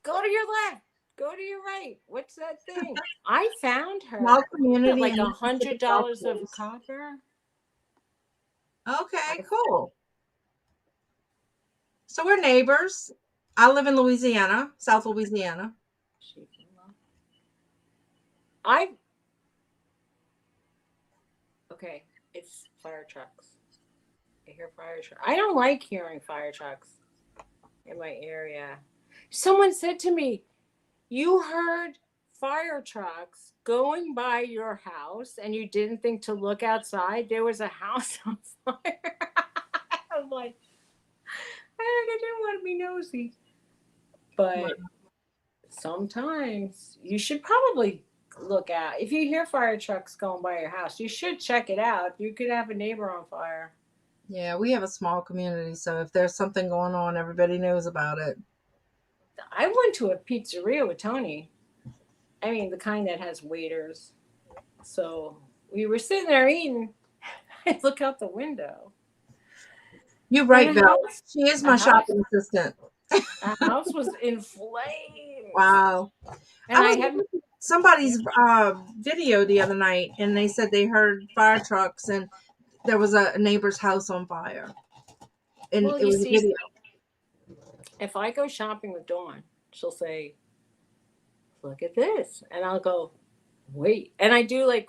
go to your left, Go to your right. What's that thing? I found Small her. What, community like in Mississippi $100 of Southwest. copper? Okay, I cool. So we're neighbors. I live in Louisiana, South Louisiana. I okay. It's fire trucks. I hear fire trucks. I don't like hearing fire trucks in my area. Someone said to me, "You heard fire trucks going by your house, and you didn't think to look outside. There was a house on fire." I'm like, I didn't want to be nosy, but sometimes you should probably look out. If you hear fire trucks going by your house, you should check it out. You could have a neighbor on fire. Yeah, we have a small community, so if there's something going on, everybody knows about it. I went to a pizzeria with Tony. I mean, the kind that has waiters. So we were sitting there eating. I look out the window, You're and right, Belle. She is a my house, shopping assistant. a house was in flames, Wow. I and I was had watching somebody's video the other night, and they said they heard fire trucks, and there was a neighbor's house on fire, and well, it you was a see, video. if I go shopping with Dawn, she'll say, "Look at this," and I'll go, "Wait," and I do like,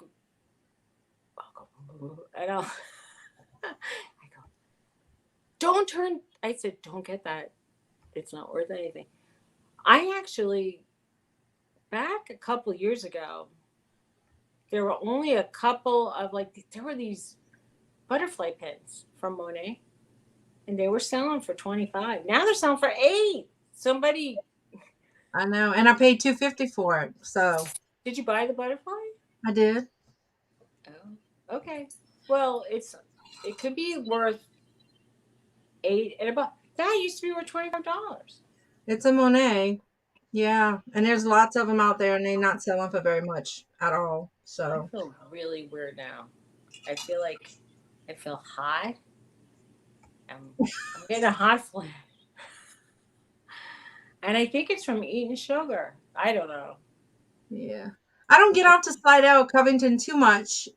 I'll go, and I go, "Don't turn." I said, "Don't get that. It's not worth anything." I actually, back a couple years ago, there were only a couple of like there were these butterfly pins from Monet, and they were selling for 25. Now they're selling for 8. Somebody, I know, and I paid $2.50 for it, so did you buy the butterfly? I did. Oh, okay. Well, it could be worth 8 and above. That used to be worth $25. It's a Monet. Yeah, and there's lots of them out there, and they're not selling for very much at all. I So feel really weird now. I feel like I feel hot. I'm getting a hot flash, and I think it's from eating sugar. I don't know. yeah, I don't get out to Slidell, Covington too much,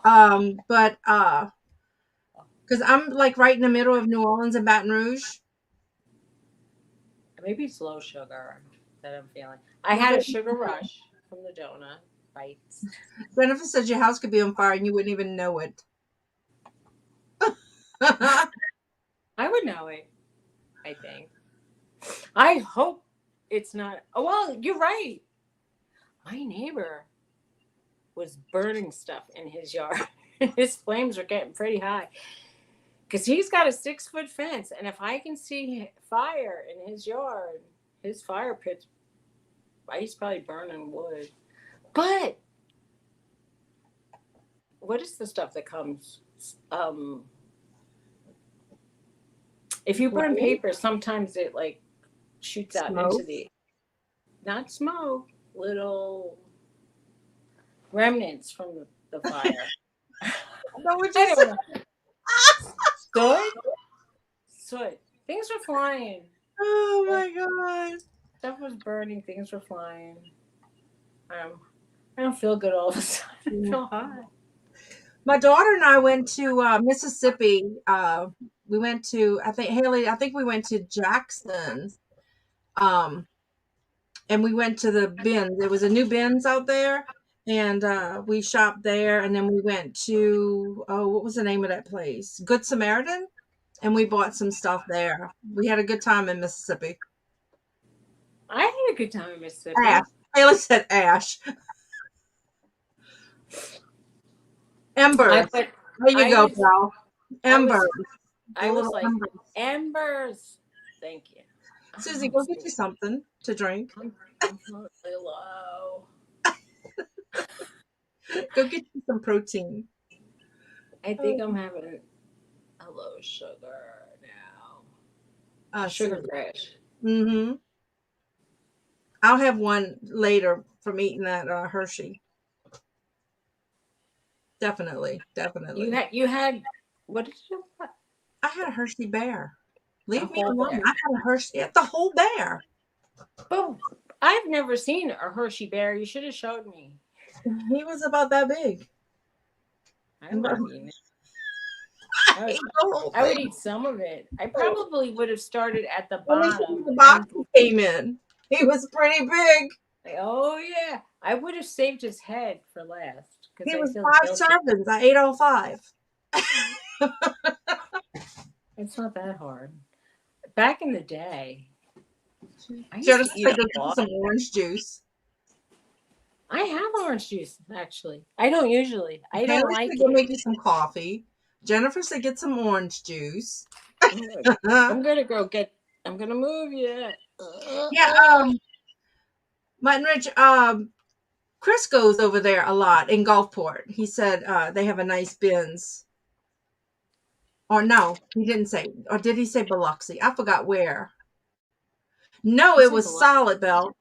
but because I'm like right in the middle of New Orleans and Baton Rouge. Maybe it's low sugar that I'm feeling. I Well, had a sugar rush from the donut bites. Jennifer said your house could be on fire and you wouldn't even know it. I would know it, I think. I hope it's not. Oh, well, you're right. My neighbor was burning stuff in his yard. His flames are getting pretty high because he's got a 6-foot fence. And if I can see fire in his yard, his fire pits, he's probably burning wood. But what is the stuff that comes? Um, if you burn Right? paper, sometimes it like shoots out into Smoke. the not smoke, little remnants from the fire. I know what you I said. don't know. Soot? Soot. Things were flying. Oh my god. Stuff was burning. Things were flying. I don't feel good all of a sudden. I Yeah. feel hot. My daughter and I went to Mississippi. We went to, I think, Haley, I think we went to Jackson. Um, and we went to the bins. There was a new bins out there, and we shopped there. And then we went to, oh, what was the name of that place? Good Samaritan. And we bought some stuff there. We had a good time in Mississippi. I had a good time in Ash. Mississippi. Haley said ash. I Embers. but There you I go, was pal. I was Embers. The I was little like embers. embers. Thank you. Susie, I'm go get you something to drink. I'm feeling really low. Go get you some protein. I think I'm having a low sugar now. A See. sugar crash. Mm-hmm. I'll have one later from eating that Hershey. Definitely, You definitely. had what did you I had a Hershey bear. a Leave me whole alone. bear? I had a Hershey, the whole bear. But I've never seen a Hershey bear. You should have showed me. He was about that big. I And would I have eaten it. ate the whole I would thing. eat some of it. I probably would have started at the Let me see bottom the box and he came in. He was pretty big. oh yeah, I would have saved his head for last because He I was feel five guilty. servings. I ate all five. It's not that hard. Back in the day, I used Jennifer to eat said a go get you lot. some orange juice. I have orange juice actually. I don't usually. I don't Haley said like go it. make you some coffee. Jennifer said get some orange juice. I'm gonna, Yeah, I'm gonna go get. I'm gonna move you. um, Mutton Ridge, Chris goes over there a lot in Gulfport. He said they have a nice bins. Or no, he didn't say. Or did he say Biloxi? I forgot where. No, He it said was below. Solid Bell.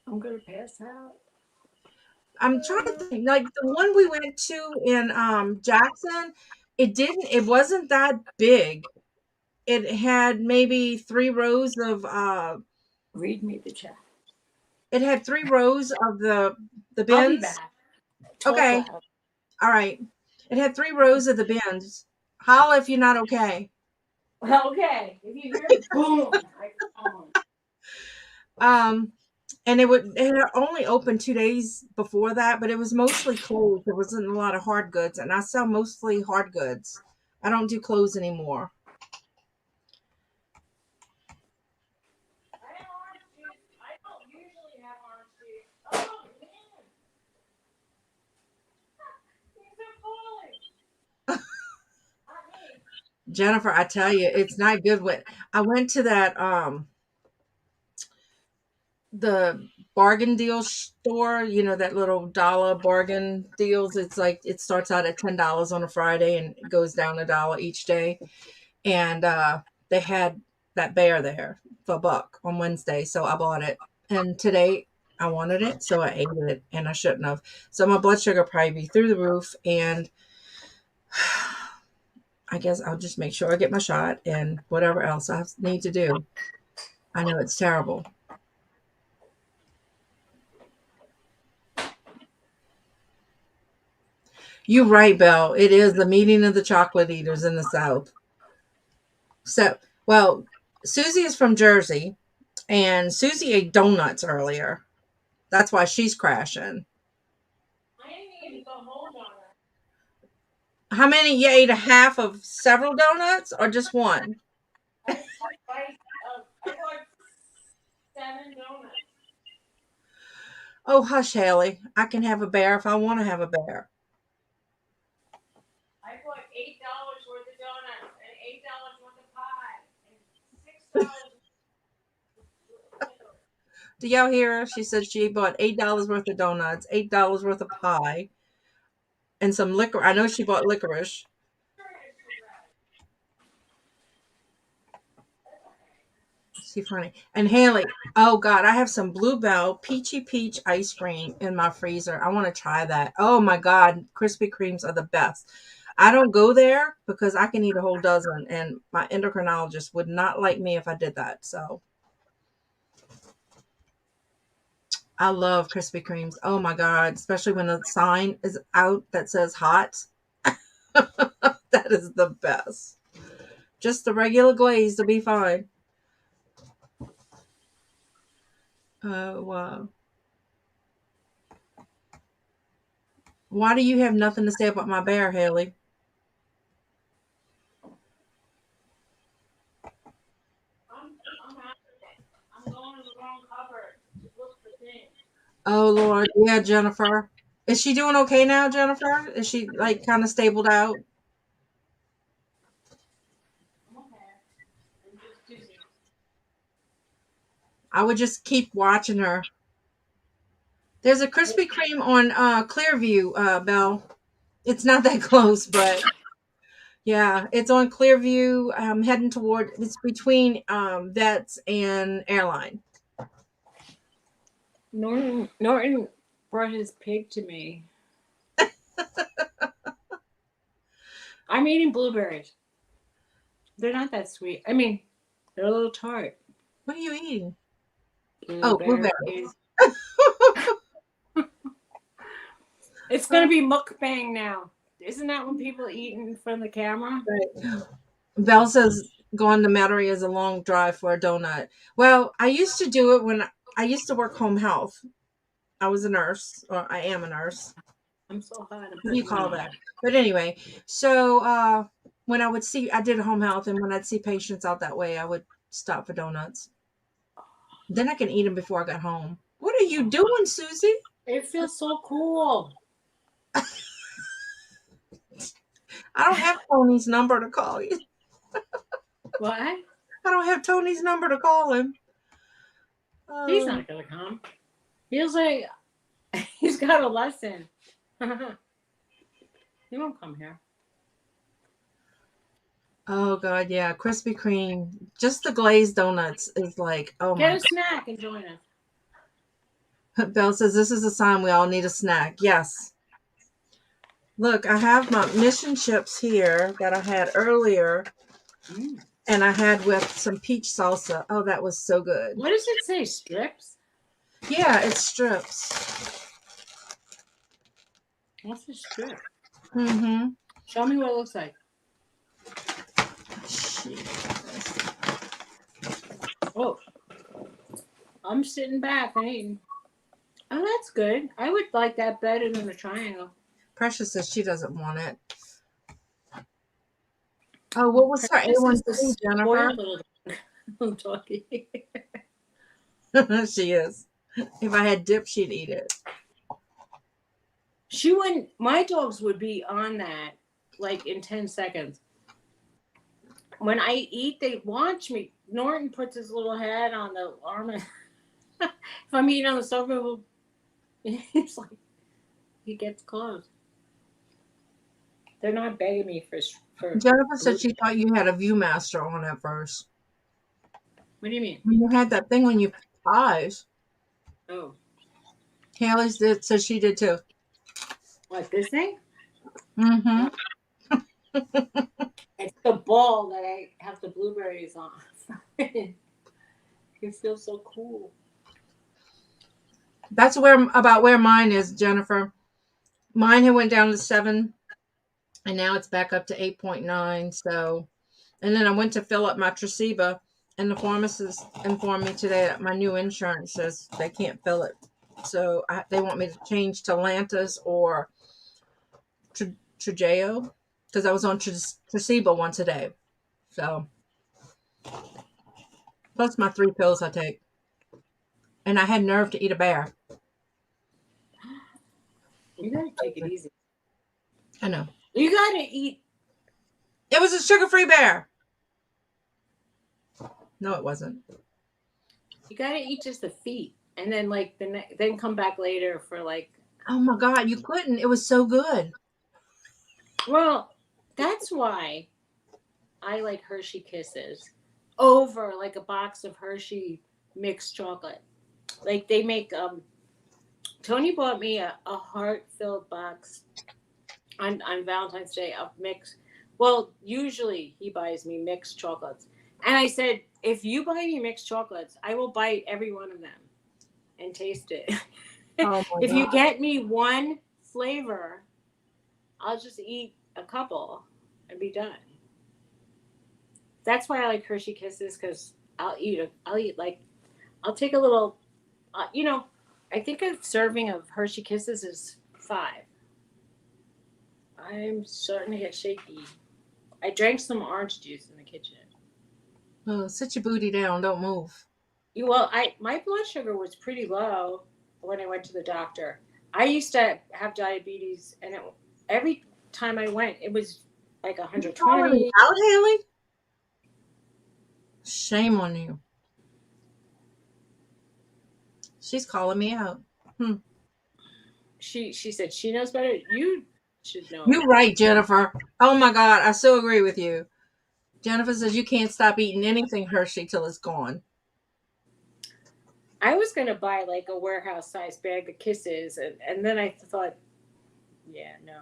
I'm gonna pass out. I'm trying to think. Like the one we went to in Jackson, it wasn't that big. It had maybe 3 rows of Read me the chat. it had 3 rows of the I'll be bins. back. Talk Okay. loud. All right. It had 3 rows of the bins. Holla if you're not okay. Okay. If you hear boom, I phone. Um and it had only opened 2 days before that, but it was mostly clothes. There wasn't a lot of hard goods, and I sell mostly hard goods. I don't do clothes anymore. I have orange juice. I don't usually have orange juice. Oh man, things are falling. Not me. Jennifer, I tell you, it's not good when I went to that the bargain deal store, that little dollar bargain deals. It's like it starts out at $10 on a Friday and it goes down $1 each day. And they had that bear there for $1 on Wednesday, so I bought it. And today I wanted it, so I ate it, and I shouldn't have. So my blood sugar probably be through the roof, and I guess I'll just make sure I get my shot and whatever else I need to do. I know it's terrible. You're right, Belle. It is the meeting of the chocolate eaters in the South. So, well, Susie is from Jersey, and Susie ate donuts earlier. That's why she's crashing. I ain't eating the whole donut. How many? You ate a half of several donuts or just one? I took bites of. I bought 7 donuts. Oh, hush, Haley. I can have a bear if I want to have a bear. I bought $8 worth of donuts and $8 worth of pie and $6. Do y'all hear her? She said she bought $8 worth of donuts, $8 worth of pie, and some liquor. I know she bought licorice. She funny. And Haley, oh God, I have some Bluebell Peachy Peach ice cream in my freezer. I want to try that. Oh my God, Krispy Kremes are the best. I don't go there because I can eat a whole dozen, and my endocrinologist would not like me if I did that. So I love Krispy Kremes. Oh my God, especially when the sign is out that says hot. That is the best. Just the regular glaze to be fine. Oh wow. Why do you have nothing to say about my bear, Haley? I'm out of it. I'm going to the wrong cupboard to look for things. Oh Lord, yeah, Jennifer. Is she doing okay now, Jennifer? Is she like kind of stabled out? I'm okay. I'm just dizzy. I would just keep watching her. There's a Krispy Kreme on Clearview, Belle. It's not that close, but yeah, it's on Clearview. Heading toward. It's between Vets and Airline. Norton brought his pig to me. I'm eating blueberries. They're not that sweet. I mean, they're a little tart. What are you eating? Oh, blueberry. Blueberries. It's gonna be mukbang now. Isn't that when people eat in front of the camera? Right. Belle says going to Metairie is a long drive for a donut. Well, I used to do it when I used to work home health. I was a nurse, or I am a nurse. I'm so hot. I'm What do you putting one call on. that? But anyway, so when I did home health, and when I'd see patients out that way, I would stop for donuts. Then I can eat them before I got home. What are you doing, Susie? It feels so cool. I don't have Tony's number to call you. What? I don't have Tony's number to call him. He's Oh, not gonna come. Feels like he's got a lesson. He won't come here. oh God, yeah, Krispy Kreme. Just the glazed donuts is like, oh Get my a snack and join us. God. Belle says this is a sign we all need a snack. Yes. Look, I have my mission chips here that I had earlier, Mm. and I had with some peach salsa. Oh, that was so good. What does it say? Strips? Yeah, it's strips. What's a strip? Mm-hmm. Show me what it looks like. Oh, I'm sitting back and eating. Oh, that's good. I would like that better than a triangle. Precious says she doesn't want it. Oh, what was her Precious is the A1C, Jennifer? spoiled little doggy. She is. If I had dip, she'd eat it. She wouldn't. My dogs would be on that like in 10 seconds. When I eat, they watch me. Norton puts his little head on the arm. If I'm eating on the sofa, it's like he gets close. They're not begging me for Jennifer said blue. she thought you had a Viewmaster on at first. What do you mean? You had that thing when you eyes. Oh, Haley did, said she did too. what this thing? Mm-hmm. It's the ball that I have the blueberries on. It feels so cool. That's where mine is, Jennifer. Mine had went down to 7, and now it's back up to 8.9. So, and then I went to fill up my Traceba, and the pharmacist informed me today that my new insurance says they can't fill it. So they want me to change to Lantus or Trigeo, because I was on Traceba once a day. So plus my 3 pills I take, and I had nerve to eat a bear. You gotta take it easy. I know. You gotta eat. It was a sugar-free bear. No, it wasn't. You gotta eat just the feet, and then like then come back later for like. Oh my God, you couldn't. It was so good. Well, that's why I like Hershey Kisses over like a box of Hershey mixed chocolate. Like they make Tony bought me a heart filled box on Valentine's Day of mixed. Well, usually he buys me mixed chocolates. And I said, if you buy me mixed chocolates, I will bite every one of them and taste it. Oh my If you God. get me one flavor, I'll just eat a couple and be done. That's why I like Hershey Kisses because I'll eat like I'll take a little. You know, I think a serving of Hershey Kisses is 5. I'm starting to get shaky. I drank some orange juice in the kitchen. Oh, sit your booty down. Don't move. Well, I my blood sugar was pretty low when I went to the doctor. I used to have diabetes, and every time I went, it was like You calling me 120. out, Haley? Shame on you. She's calling me out. Hmm. She said she knows better. You should know. You're right, Jennifer. Oh my God, I so agree with you. Jennifer says you can't stop eating anything Hershey till it's gone. I was gonna buy like a warehouse size bag of kisses, and then I thought, yeah, no.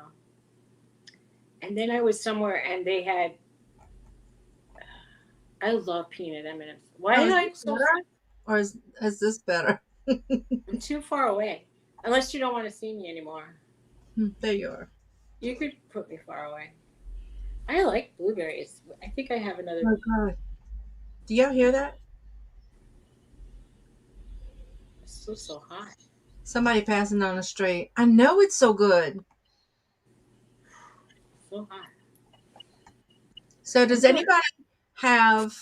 And then I was somewhere and they had I love peanut M&Ms. Why Oh, did is I this so? better? Or is this better? I'm too far away. Unless you don't want to see me anymore. There you are. You could put me far away. I like blueberries. I think I have another. Oh God. Do y'all hear that? It's still so hot. Somebody passing down the street. I know it's so good. So hot. So I'm does going. anybody have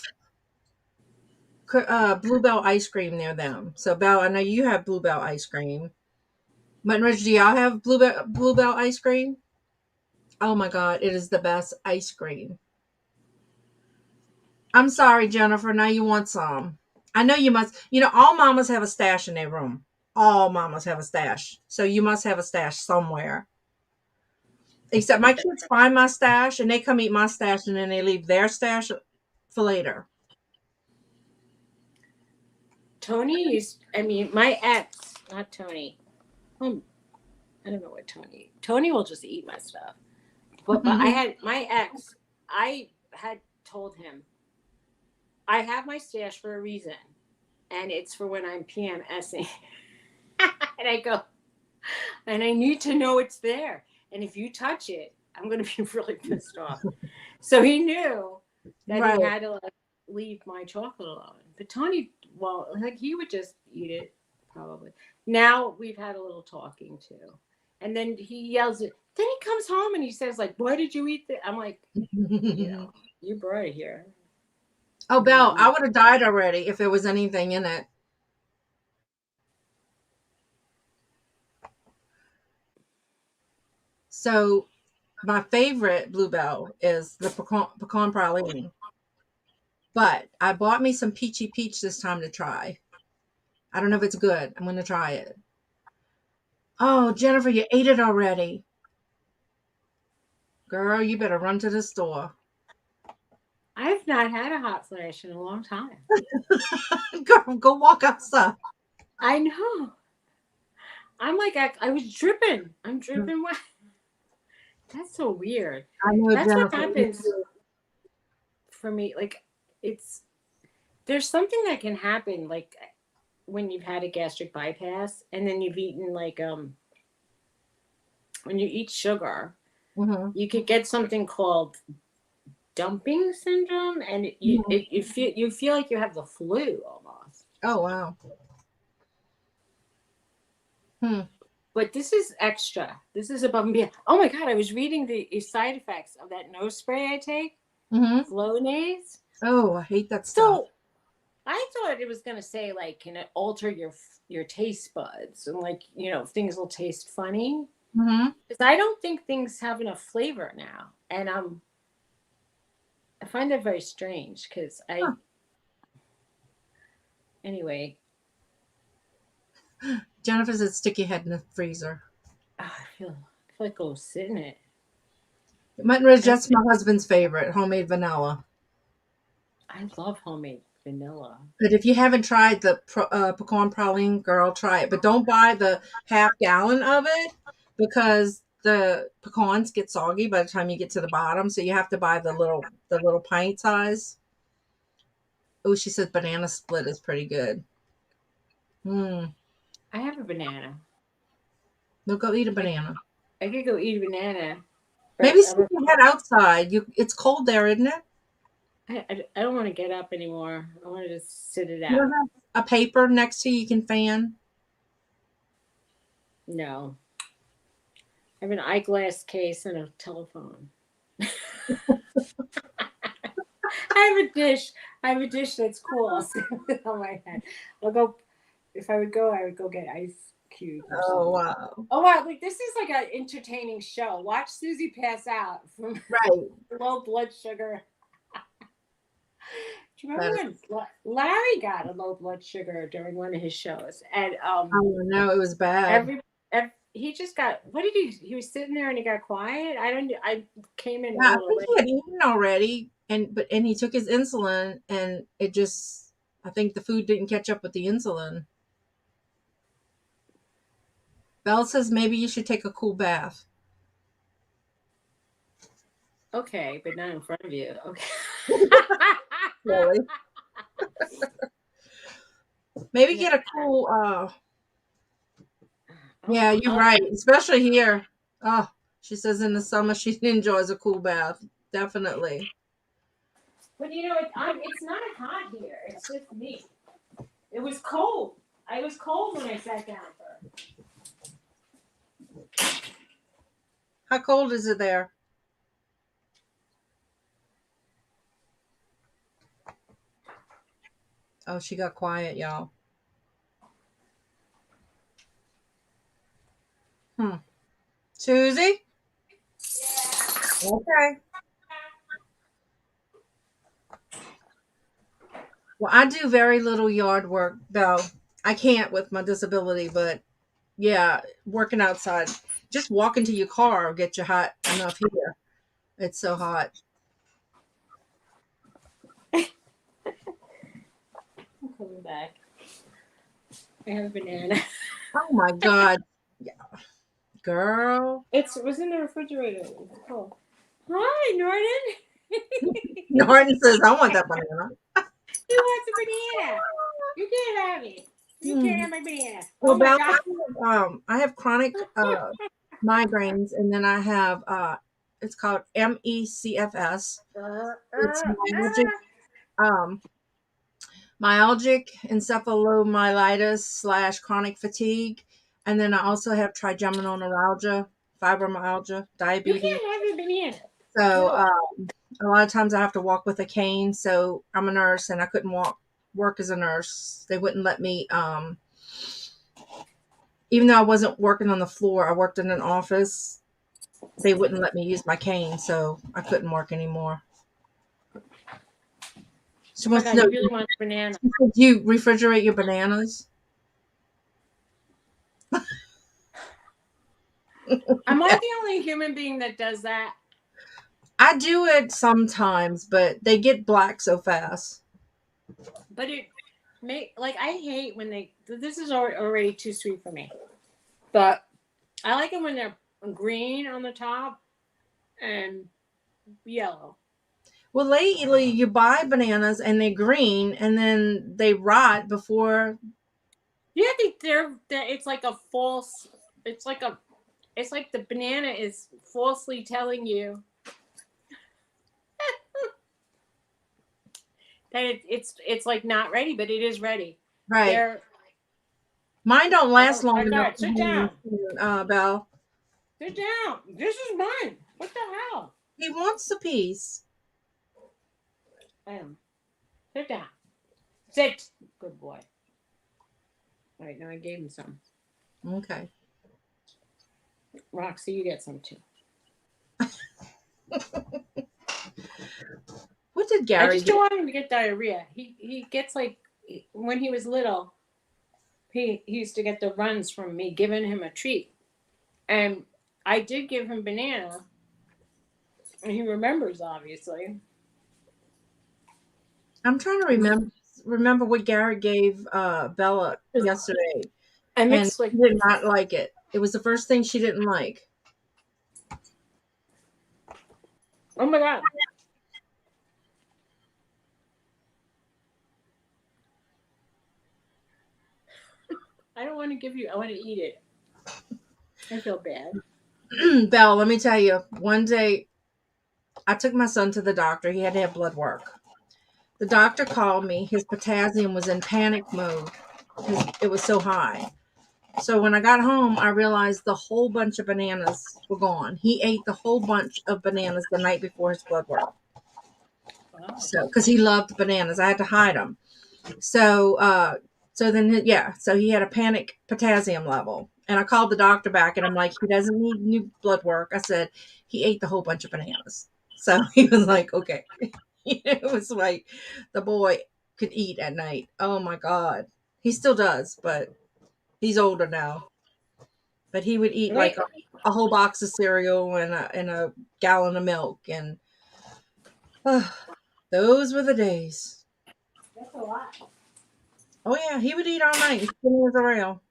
Bluebell ice cream near them? So Belle, I know you have Bluebell ice cream. Mutton Ridge, do y'all have Bluebell ice cream? Oh my God, it is the best ice cream. I'm sorry, Jennifer. Now you want some. I know you must. You know, all mamas have a stash in their room. All mamas have a stash. So you must have a stash somewhere. Except my kids find my stash and they come eat my stash and then they leave their stash for later. Tony used. I mean, my ex, not Tony. Um, I don't know what Tony. Tony will just eat my stuff. But I had my ex. I had told him I have my stash for a reason, and it's for when I'm PMSing. And I go, and I need to know it's there. And if you touch it, I'm going to be really pissed off. So he knew that he Right. had to like leave my chocolate alone. But Tony, well, like he would just eat it probably. Now we've had a little talking too, and then he yells it. Then he comes home and he says like, "Why did you eat that?" I'm like, you know, you brought it here. Oh, I'm gonna Belle, I eat. would have died already if there was anything in it. So my favorite Bluebell is the pecan praline. But I bought me some peachy peach this time to try. I don't know if it's good. I'm going to try it. Oh, Jennifer, you ate it already. Girl, you better run to the store. I've not had a hot flash in a long time. Girl, go walk outside. I know. I'm like I was dripping. I'm dripping wet. That's so weird. I know, That's what Jennifer. happens for me. Like it's there's something that can happen like when you've had a gastric bypass and then you've eaten like when you eat sugar, Mm-hmm. you could get something called dumping syndrome, and Mhm. you feel like you have the flu almost. Oh, wow. Hmm. But this is extra. This is above and beyond. Oh my god! I was reading the side effects of that nose spray I take, Mm-hmm. Flonase. Oh, I hate that stuff. So I thought it was gonna say like, can it alter your taste buds and like things will taste funny Mm-hmm. because I don't think things have enough flavor now, and I find that very strange because Huh. anyway, Jennifer said stick your head in the freezer. I feel like I'll sit in it. Mutton Ridge, And that's my husband's favorite, homemade vanilla. I love homemade vanilla. But if you haven't tried the pecan praline, girl, try it. But don't buy the half gallon of it because the pecans get soggy by the time you get to the bottom. So you have to buy the little pint size. Oh, she said banana split is pretty good. Hmm. I have a banana. No, go eat a I, banana. I could go eat a banana, but Maybe stick your head outside. It's cold there, isn't it? I don't want to get up anymore. I want to just sit it You don't out. have a paper next to you can fan. No, I have an eyeglass case and a telephone. I have a dish. I have a dish that's cool. I'll sit it on my head. I'll go. If I would go, I would go get ice cubes or Oh something. wow! Oh wow! Like this is like an entertaining show. Watch Suzy pass out from Right. low blood sugar. Do you remember That when is. Larry got a low blood sugar during one of his shows? And Oh no, it was bad. every he just got what did he was sitting there and he got quiet. I came in a Yeah, I little think late. he had eaten already, and he took his insulin, and it just I think the food didn't catch up with the insulin. Belle says maybe you should take a cool bath. Okay, but not in front of you. Okay. silly. Maybe Yeah. get a cool. Oh, Yeah, you're oh, right. Especially here. Oh, she says in the summer she enjoys a cool bath. Definitely. but it's not hot here. It's just me. It was cold. I was cold when I sat down for. How cold is it there? Oh, she got quiet, y'all. Hmm. Susie? Okay. Well, I do very little yard work, though. I can't with my disability, but yeah, working outside, just walking to your car will get you hot enough here. It's so hot. I'm coming back. I have a banana. Oh my God. Yeah, girl. It was in the refrigerator. It was cold. Hi, Norton. Norton says, I want that banana. Who wants a banana? You can't have it. You can't Hmm. have my banana. Well, Oh my Bella, god. I have chronic migraines, and then I have it's called MECFS. It's um, myalgic encephalomyelitis slash chronic fatigue, and then I also have trigeminal neuralgia, fibromyalgia, You diabetes. can't have your banana. So No. a lot of times I have to walk with a cane. So I'm a nurse, and I couldn't work as a nurse. They wouldn't let me. Even though I wasn't working on the floor, I worked in an office. They wouldn't let me use my cane, so I couldn't work anymore. She Oh my wants to god, know, he really wants a banana. do you refrigerate your bananas? Am I the only human being that does that? I do it sometimes, but they get black so fast. But it make like I hate when they. This is already too sweet for me. But I like it when they're green on the top and yellow. Well, lately you buy bananas and they're green and then they rot before. Yeah, they're it's like a false. It's like a. It's like the banana is falsely telling you that it's like not ready, but it is ready. Right. They're Mine don't last oh long my enough god, to sit be, down, Belle. sit down. This is mine. What the hell? He wants a piece. I am. Sit down. Sit. Good boy. All right, now I gave him some. Okay. Roxy, you get some too. What did I Gary just get? don't want him to get diarrhea. He gets like when he was little, he used to get the runs from me giving him a treat, and I did give him banana, and he remembers obviously. I'm trying to remember what Gary gave Bella yesterday, I and mixed she like did not like it. It was the first thing she didn't like. oh my god. I don't want to give you. I want to eat it. I feel bad. Belle, let me tell you, one day I took my son to the doctor. He had to have blood work. The doctor called me. His potassium was in panic mode. It was so high. So when I got home, I realized the whole bunch of bananas were gone. He ate the whole bunch of bananas the night before his blood work. Wow. So, because he loved bananas, I had to hide them. So, so then, yeah, so he had a panic potassium level. And I called the doctor back and I'm like, he doesn't need new blood work. I said, he ate the whole bunch of bananas. So he was like, okay. It was like the boy could eat at night. Oh my God. He still does, but he's older now. But he would eat like Wait, a whole box of cereal and a gallon of milk. And those were the days. that's a lot. Oh, yeah. He would eat all night, skinny as a rail.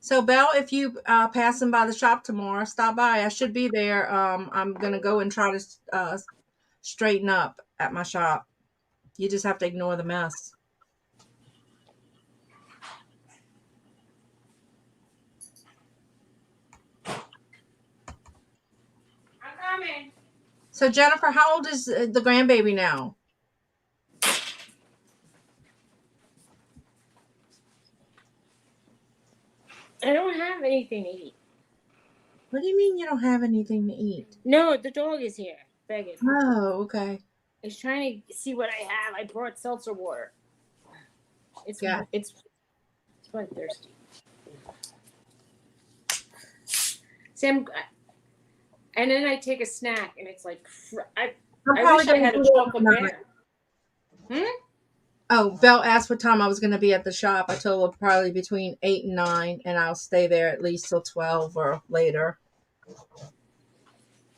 So, Belle, if you passing by the shop tomorrow, stop by. I should be there. I'm gonna go and try to straighten up at my shop. You just have to ignore the mess. I'm coming. So, Jennifer, how old is the grandbaby now? I don't have anything to eat. What do you mean you don't have anything to eat? No, the dog is here begging. Oh, okay. He's trying to see what I have. I brought seltzer water. It's Yeah. it's it's quite thirsty. Sam, and then I take a snack, and it's like I'm I probably wish I gonna had a do it chocolate tonight. bear. Hmm? Oh, Belle asked what time I was going to be at the shop. I told her probably between 8 and 9, and I'll stay there at least till 12 or later.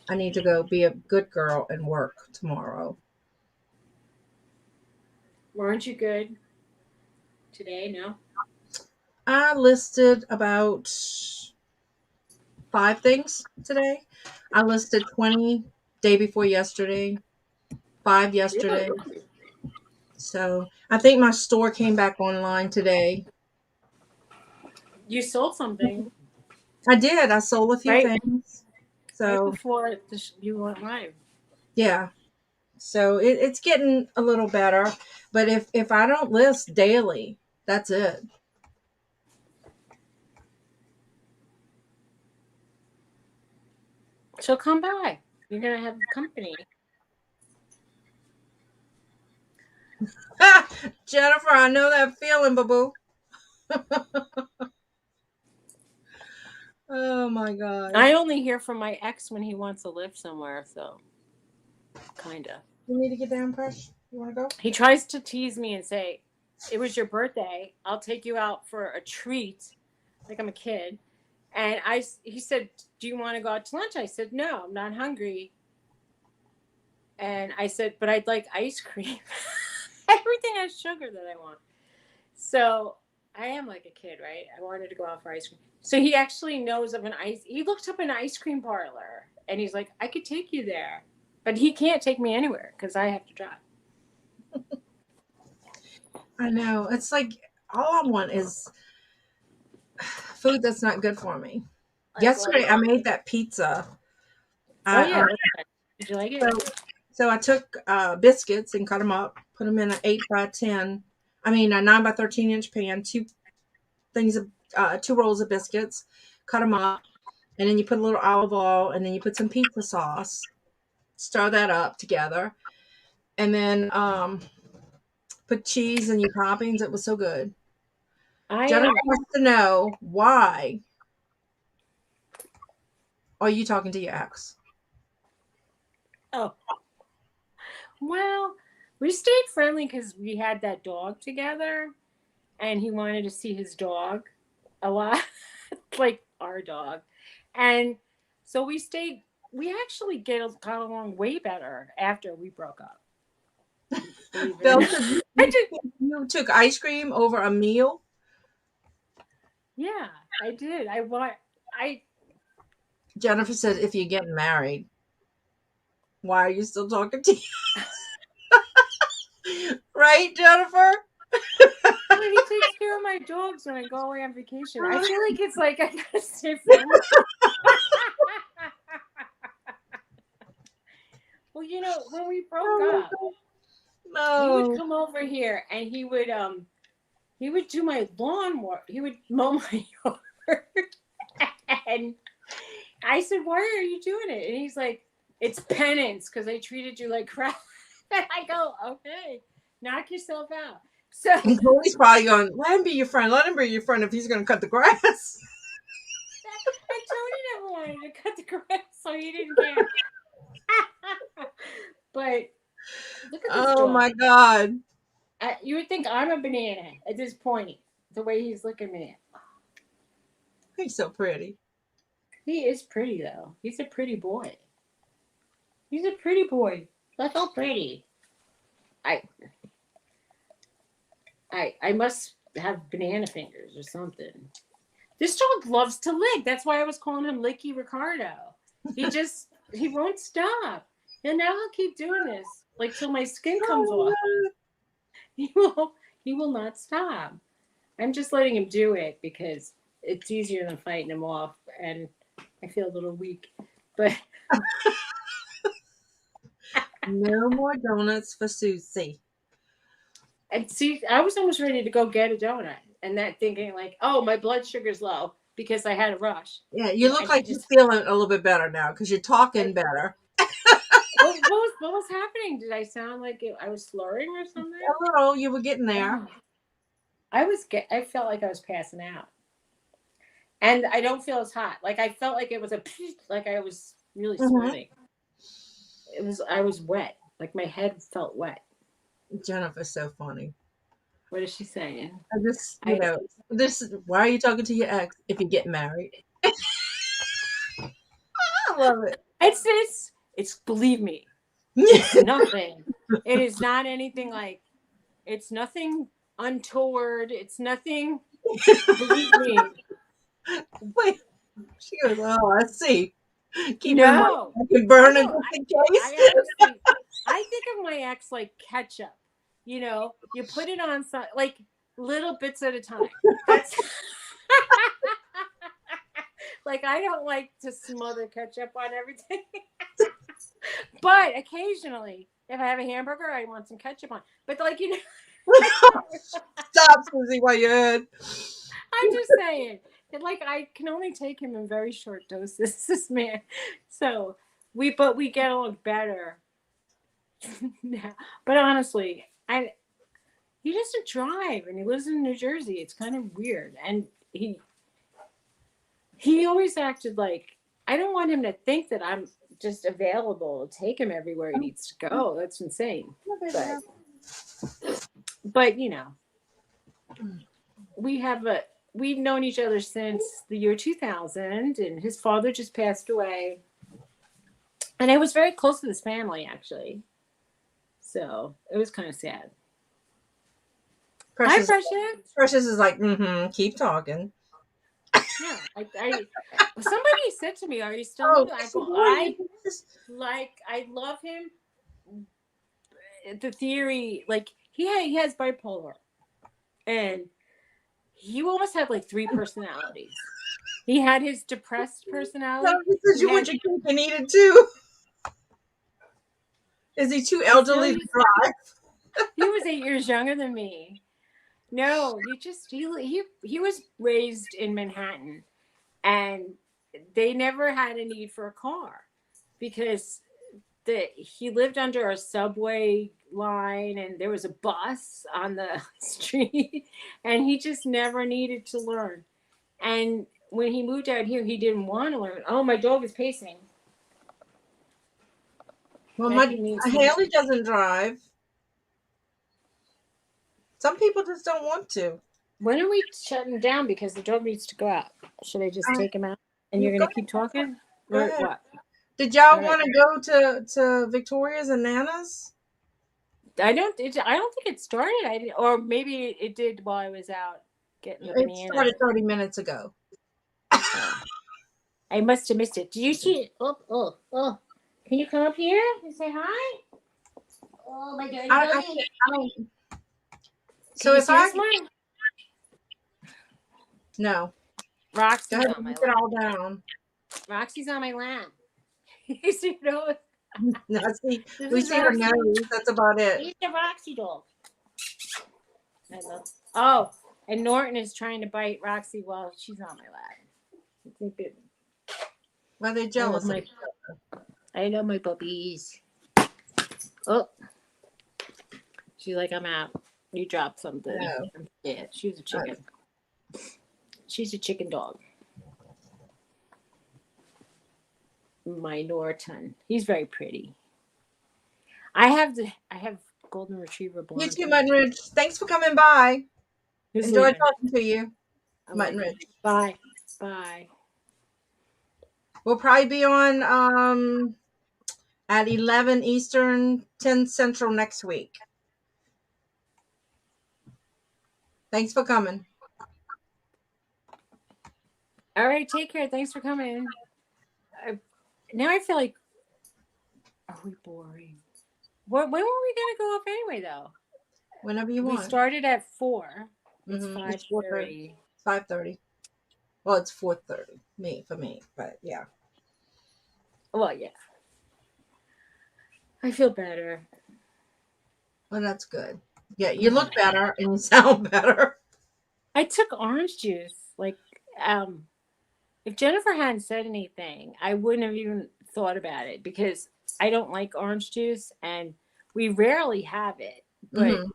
I need to go be a good girl and work tomorrow. Weren't you good today? No. I listed about 5 things today. I listed 20 day before yesterday, 5 yesterday. Really? So I think my store came back online today. You sold something I did. I sold a few right things. right So before you went live. yeah. So it's getting a little better. But if I don't list daily, that's it. So come by. You're gonna have company. Jennifer, I know that feeling, boo boo. Oh my God. I only hear from my ex when he wants to live somewhere, so kinda. You need to get down, Crush? You want to go? He tries to tease me and say, "It was your birthday. I'll take you out for a treat," like I'm a kid. And he said, "Do you want to go out to lunch?" I said, "No, I'm not hungry." And I said, "But I'd like ice cream." Everything has sugar that I want. So I am like a kid, right? I wanted to go out for ice cream. So he actually knows of he looked up an ice cream parlor and he's like, "I could take you there." But he can't take me anywhere because I have to drive. I know. It's like all I want is food that's not good for me. Like what? Yesterday I made that pizza. Oh I yeah. Did you like so, it? so I took biscuits and cut them up, put them in an 8 by 10. I mean a 9 by 13 inch pan. Things of 2 rolls of biscuits. Cut them up, and then you put a little olive oil, and then you put some pizza sauce. Stir that up together, and then put cheese and your toppings. It was so good. I Jennifer wants to know why are you talking to your ex? oh well, we stayed friendly because we had that dog together, and he wanted to see his dog a lot, like our dog, and so we stayed. We actually got along way better after we broke up. Believe it or Bill, not, so you, I you, did. you took ice cream over a meal? Yeah, I did. I want. I Jennifer said, if you're getting married, why are you still talking to you? Right, Jennifer? Well, he takes care of my dogs when I go away on vacation. I feel like it's like I gotta stay friendly. Well, when we broke Oh up, my he would God. come over here and he would do my lawnmower. He would mow my yard. And I said, "Why are you doing it?" And he's like, "It's penance because I treated you like crap." And I go, "Okay, knock yourself out." So And Chloe's probably going, let him be your friend. Let him be your friend if he's going to cut the grass. and Tony never wanted to cut the grass, so he didn't care. But look at this Oh dog. my God. You would think I'm a banana at this point, the way he's looking at me. He's so pretty. He is pretty though. He's a pretty boy. He's a pretty boy. That's so pretty. I I must have banana fingers or something. This dog loves to lick. That's why I was calling him Licky Ricardo. He won't stop. And now he'll keep doing this, like till my skin comes Oh, off. He will he will not stop. I'm just letting him do it because it's easier than fighting him off, and I feel a little weak. But no more donuts for Susie. and see, I was almost ready to go get a donut, and that thinking like, oh, my blood sugar's low because I had a rush, Yeah, you look and he like you're just. feeling a little bit better now because you're talking I, better. what was happening? Did I sound like I was slurring or something? A little, you were getting there. Oh, I felt like I was passing out, and I don't feel as hot. Like I felt like it was a like I was really Hmm. sweating. I was wet. Like my head felt wet. Jennifer's so funny. What is she saying? I just, I this. Why are you talking to your ex if you get married? I love it. it's believe me, it's nothing. It is not anything like it's nothing untoward. It's nothing. Believe me. Wait, she goes, oh, I see. Keep in mind, No, I can I burn it don't. just in case. I honestly, I think of my ex like ketchup. You know, you put it on some like little bits at a time. That's like I don't like to smother ketchup on everything, but occasionally, if I have a hamburger, I want some ketchup on. But like you know, Stop, Susie, while you're ahead. I'm just saying. Like I can only take him in very short doses. This man, so we get along better now. But honestly, I he doesn't drive and he lives in New Jersey. It's kind of weird. And he always acted like I don't want him to think that I'm just available to take him everywhere he needs to go. That's insane. But but you know, we have a we've known each other since the year 2000 and his father just passed away. And I was very close to this family actually. So, it was kind of sad. Hi Precious, Precious. Precious is like, keep talking. Yeah, somebody said to me, "Are you still Oh, with?" I what's the go, boy? I love him. The theory, like he has bipolar, and he almost had like three personalities. He had his depressed No, personality. because He you want had your cake and eat it too. Is he too it's no, elderly to drive? he was 8 years younger than me. No, he was raised in Manhattan, and they never had a need for a car because he lived under a subway line and there was a bus on the street and he just never needed to learn. And when he moved out here, he didn't want to learn. Oh, my dog is pacing. Well, That my he means he. Haley doesn't drive. Some people just don't want to. When are we shutting down? Because the dog needs to go out. Should I just Uh, take him out? And you you're go going to keep ahead. talking? Go Or ahead. what? Did All y'all right. want to go to Victoria's and Nana's? I don't think it started. Or maybe it did while I was out getting the It bananas. started 30 minutes ago. Oh. I must have missed it. Do you see it? Oh, oh, oh. Can you come up here and say hi? Oh, my dirty I belly. can't. I don't. Can So you if see I this one? no, go Roxy's ahead on and my put it lap. all down. Roxy's on my lap. You see, Now see, this we is see her Roxy. nose. That's about it. He's the Roxy dog. I love. Oh, and Norton is trying to bite Roxy while she's on my lap. Why they're I love jealous of my. each I love my puppies. Oh, she's like, I'm out. You dropped something. other. Yeah, she's a No. chicken. She's a chicken dog. My Norton. He's very pretty. I have golden retriever You blonde too, hair. Mutton Ridge. Thanks for coming by. Who's Enjoyed leaving? talking to you, I Mutton like it. Ridge. Bye. Bye. We'll probably be on at 11 Eastern, 10 Central next week. Thanks for coming. All right, take care. Thanks for coming. I, now I feel like, are we boring? When were we gonna go up anyway? Though Whenever you we want. started at 4. It's It's five 4:30. thirty. 5:30. Well, it's 4:30 for me, but yeah. Well, yeah, I feel better. Well, that's good. Yeah, you Yeah. look better and you sound better. I took orange juice. Like, if Jennifer hadn't said anything, I wouldn't have even thought about it because I don't like orange juice and we rarely have it. But Hmm.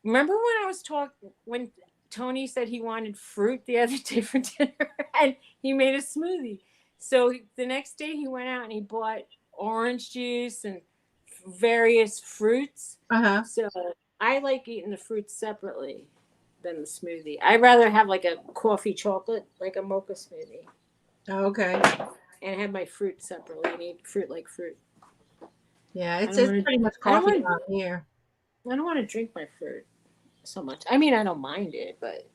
remember when I was talking when Tony said he wanted fruit the other day for dinner and he made a smoothie. So the next day he went out and he bought orange juice and various fruits. Uh-huh. So I like eating the fruits separately than the smoothie. I'd rather have like a coffee chocolate, like a mocha smoothie, Okay. and have my fruit separately and eat fruit like fruit. Yeah, I it's don't it's want to. pretty much I don't coffee want time here. to. I don't want to drink my fruit so much. I mean, I don't mind it, but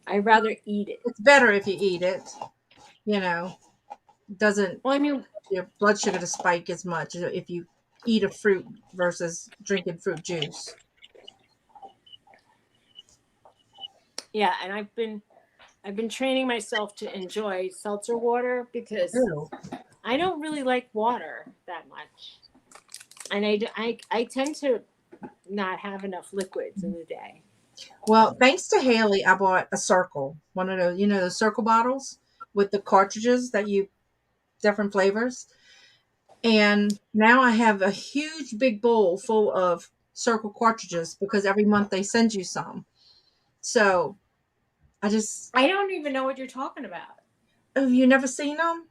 I'd rather eat it. It's better if you eat it. You know, doesn't Well, I mean, your blood sugar to spike as much if you eat a fruit versus drinking fruit juice. yeah, and I've been training myself to enjoy seltzer water because Ew. I don't really like water that much, and I tend to not have enough liquids in the day. Well, thanks to Haley, I bought a circle. One of those, the circle bottles with the cartridges that you different flavors. And now I have a huge big bowl full of circle cartridges because every month they send you some. So I just, I don't even know what you're talking about. have you never seen them?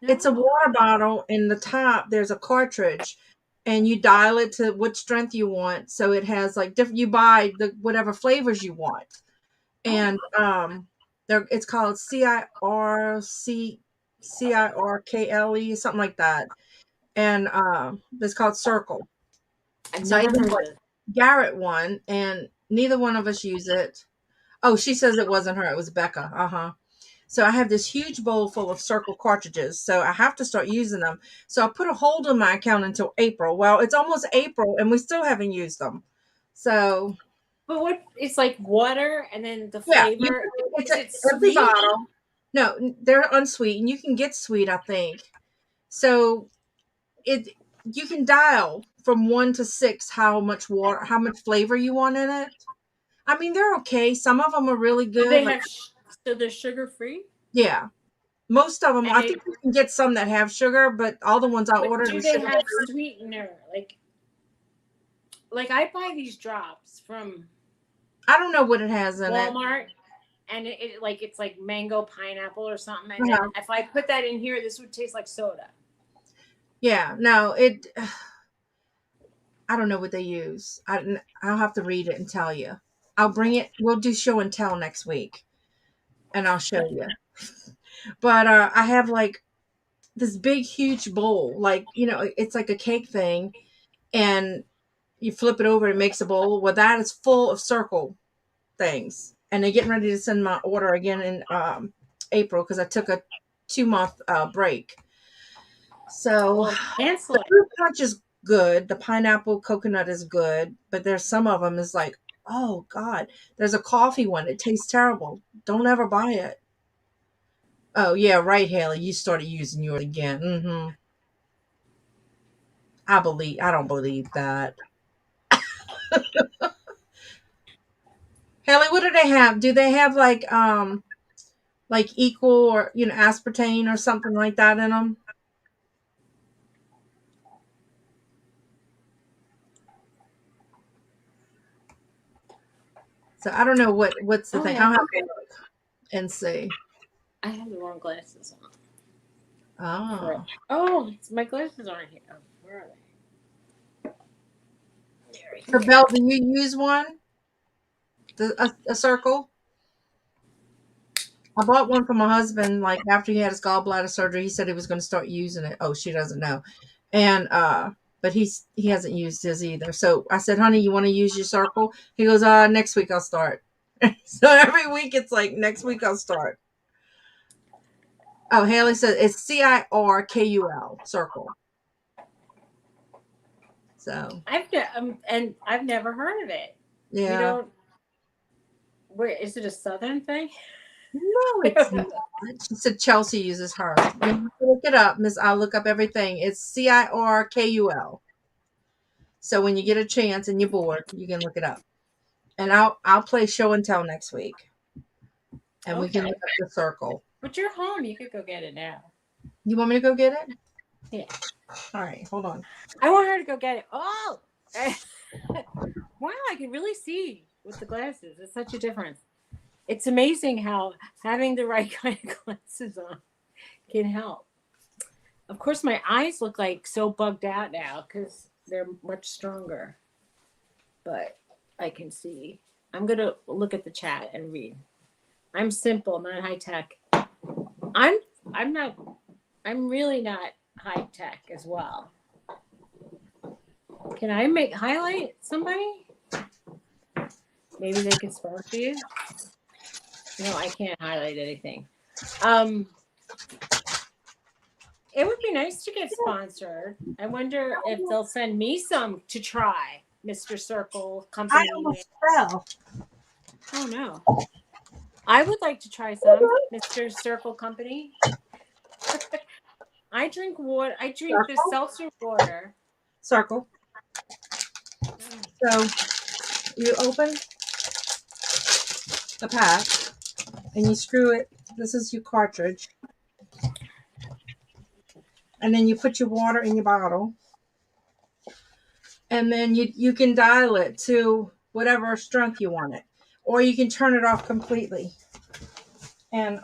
It's a No. water bottle. In the top, there's a cartridge, and you dial it to what strength you want. So it has like different. You buy the whatever flavors you want, Oh. and there it's called CIRKLE, something like that, and it's called Circle. I've So I never even heard of bought it. Garrett one, and neither one of us use it. Oh, she says it wasn't her; it was Becca. Uh huh. So I have this huge bowl full of Circle cartridges. So I have to start using them. So I put a hold on my account until April. Well, it's almost April, and we still haven't used them. So But what? It's like water, and then the yeah, flavor. it's Is a, it every sweet? bottle. No, they're unsweetened. You can get sweet, I think. So it you can dial from 1 to 6 how much water, how much flavor you want in it. I mean, they're okay. Some of them are really Do good. they Like have? So they're sugar free, yeah, most of them. and I they. think you can get some that have sugar, but all the ones I But ordered do were they sugar have free. sweetener? Like I buy these drops from I don't know what it has in it. Walmart, and it's like mango pineapple or something. And then Uh-huh. if I put that in here, this would taste like soda. Yeah, no, it. I don't know what they use. I'll have to read it and tell you. I'll bring it. We'll do show and tell next week, and I'll show you. But I have like this big, huge bowl. Like it's like a cake thing, and you flip it over, it makes a bowl. Well, that is full of circle things, and they're getting ready to send my order again in April because I took a 2 month break. So Well, cancel the it. fruit punch is good. The pineapple coconut is good, but there's some of them is like, oh God, there's a coffee one. It tastes terrible. Don't ever buy it. Oh yeah, right, Haley. You started using yours again. Mm-hmm. I don't believe that. Haley, what do they have? Do they have like equal or aspartame or something like that in them? So I don't know what's the Oh thing. yeah, I'll have to look and see. I have the wrong glasses on. Oh, Oh, my glasses aren't here. Oh, where are they? They're so here. Belle, do you use one? A circle? I bought one for my husband. Like after he had his gallbladder surgery, he said he was going to start using it. Oh, she doesn't know, and but he hasn't used his either. So I said, "Honey, you want to use your circle?" He goes, next week I'll start." So every week it's like next week I'll start. Oh, Haley says it's Cirkul, circle. So And I've never heard of it. You yeah. don't. Where is it a southern thing? No, it's not. She said Chelsea uses hers. You have to look it up, Miss. I'll look up everything. It's Cirkul. So when you get a chance and you're bored, you can look it up. And I'll play show and tell next week, and we can look Okay, up the circle. but you're home. You could go get it now. You want me to go get it? Yeah, All right, hold on. I want her to go get it. Oh, wow! I can really see with the glasses. It's such a difference. It's amazing how having the right kind of glasses on can help. Of course, my eyes look like so bugged out now because they're much stronger. But I can see. I'm gonna look at the chat and read. I'm simple, not high tech. I'm I'm not. I'm really not high tech as well. Can I make highlight somebody? Maybe they can sponsor you. No, I can't highlight anything. Um, it would be nice to get sponsored. I wonder if they'll send me some to try, Mr. Circle I Company. almost fell. Oh no. I would like to try some, Mr. Circle Company. I drink water. I drink this Circle. seltzer water. Circle. So you open the pack and you screw it. This is your cartridge. And then you put your water in your bottle. And then you can dial it to whatever strength you want it. Or you can turn it off completely. And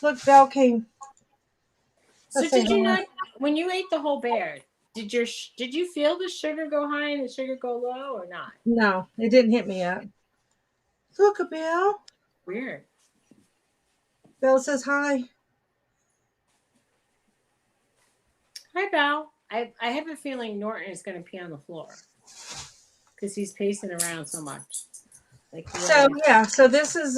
look, Belle came. So Let's say did you hello. not when you ate the whole bear? Did you feel the sugar go high and the sugar go low or not? No, it didn't hit me yet. Look, Belle. Weird. Belle says hi. Hi, Val. I have a feeling Norton is going to pee on the floor because he's pacing around so much. Like So really. yeah, so this is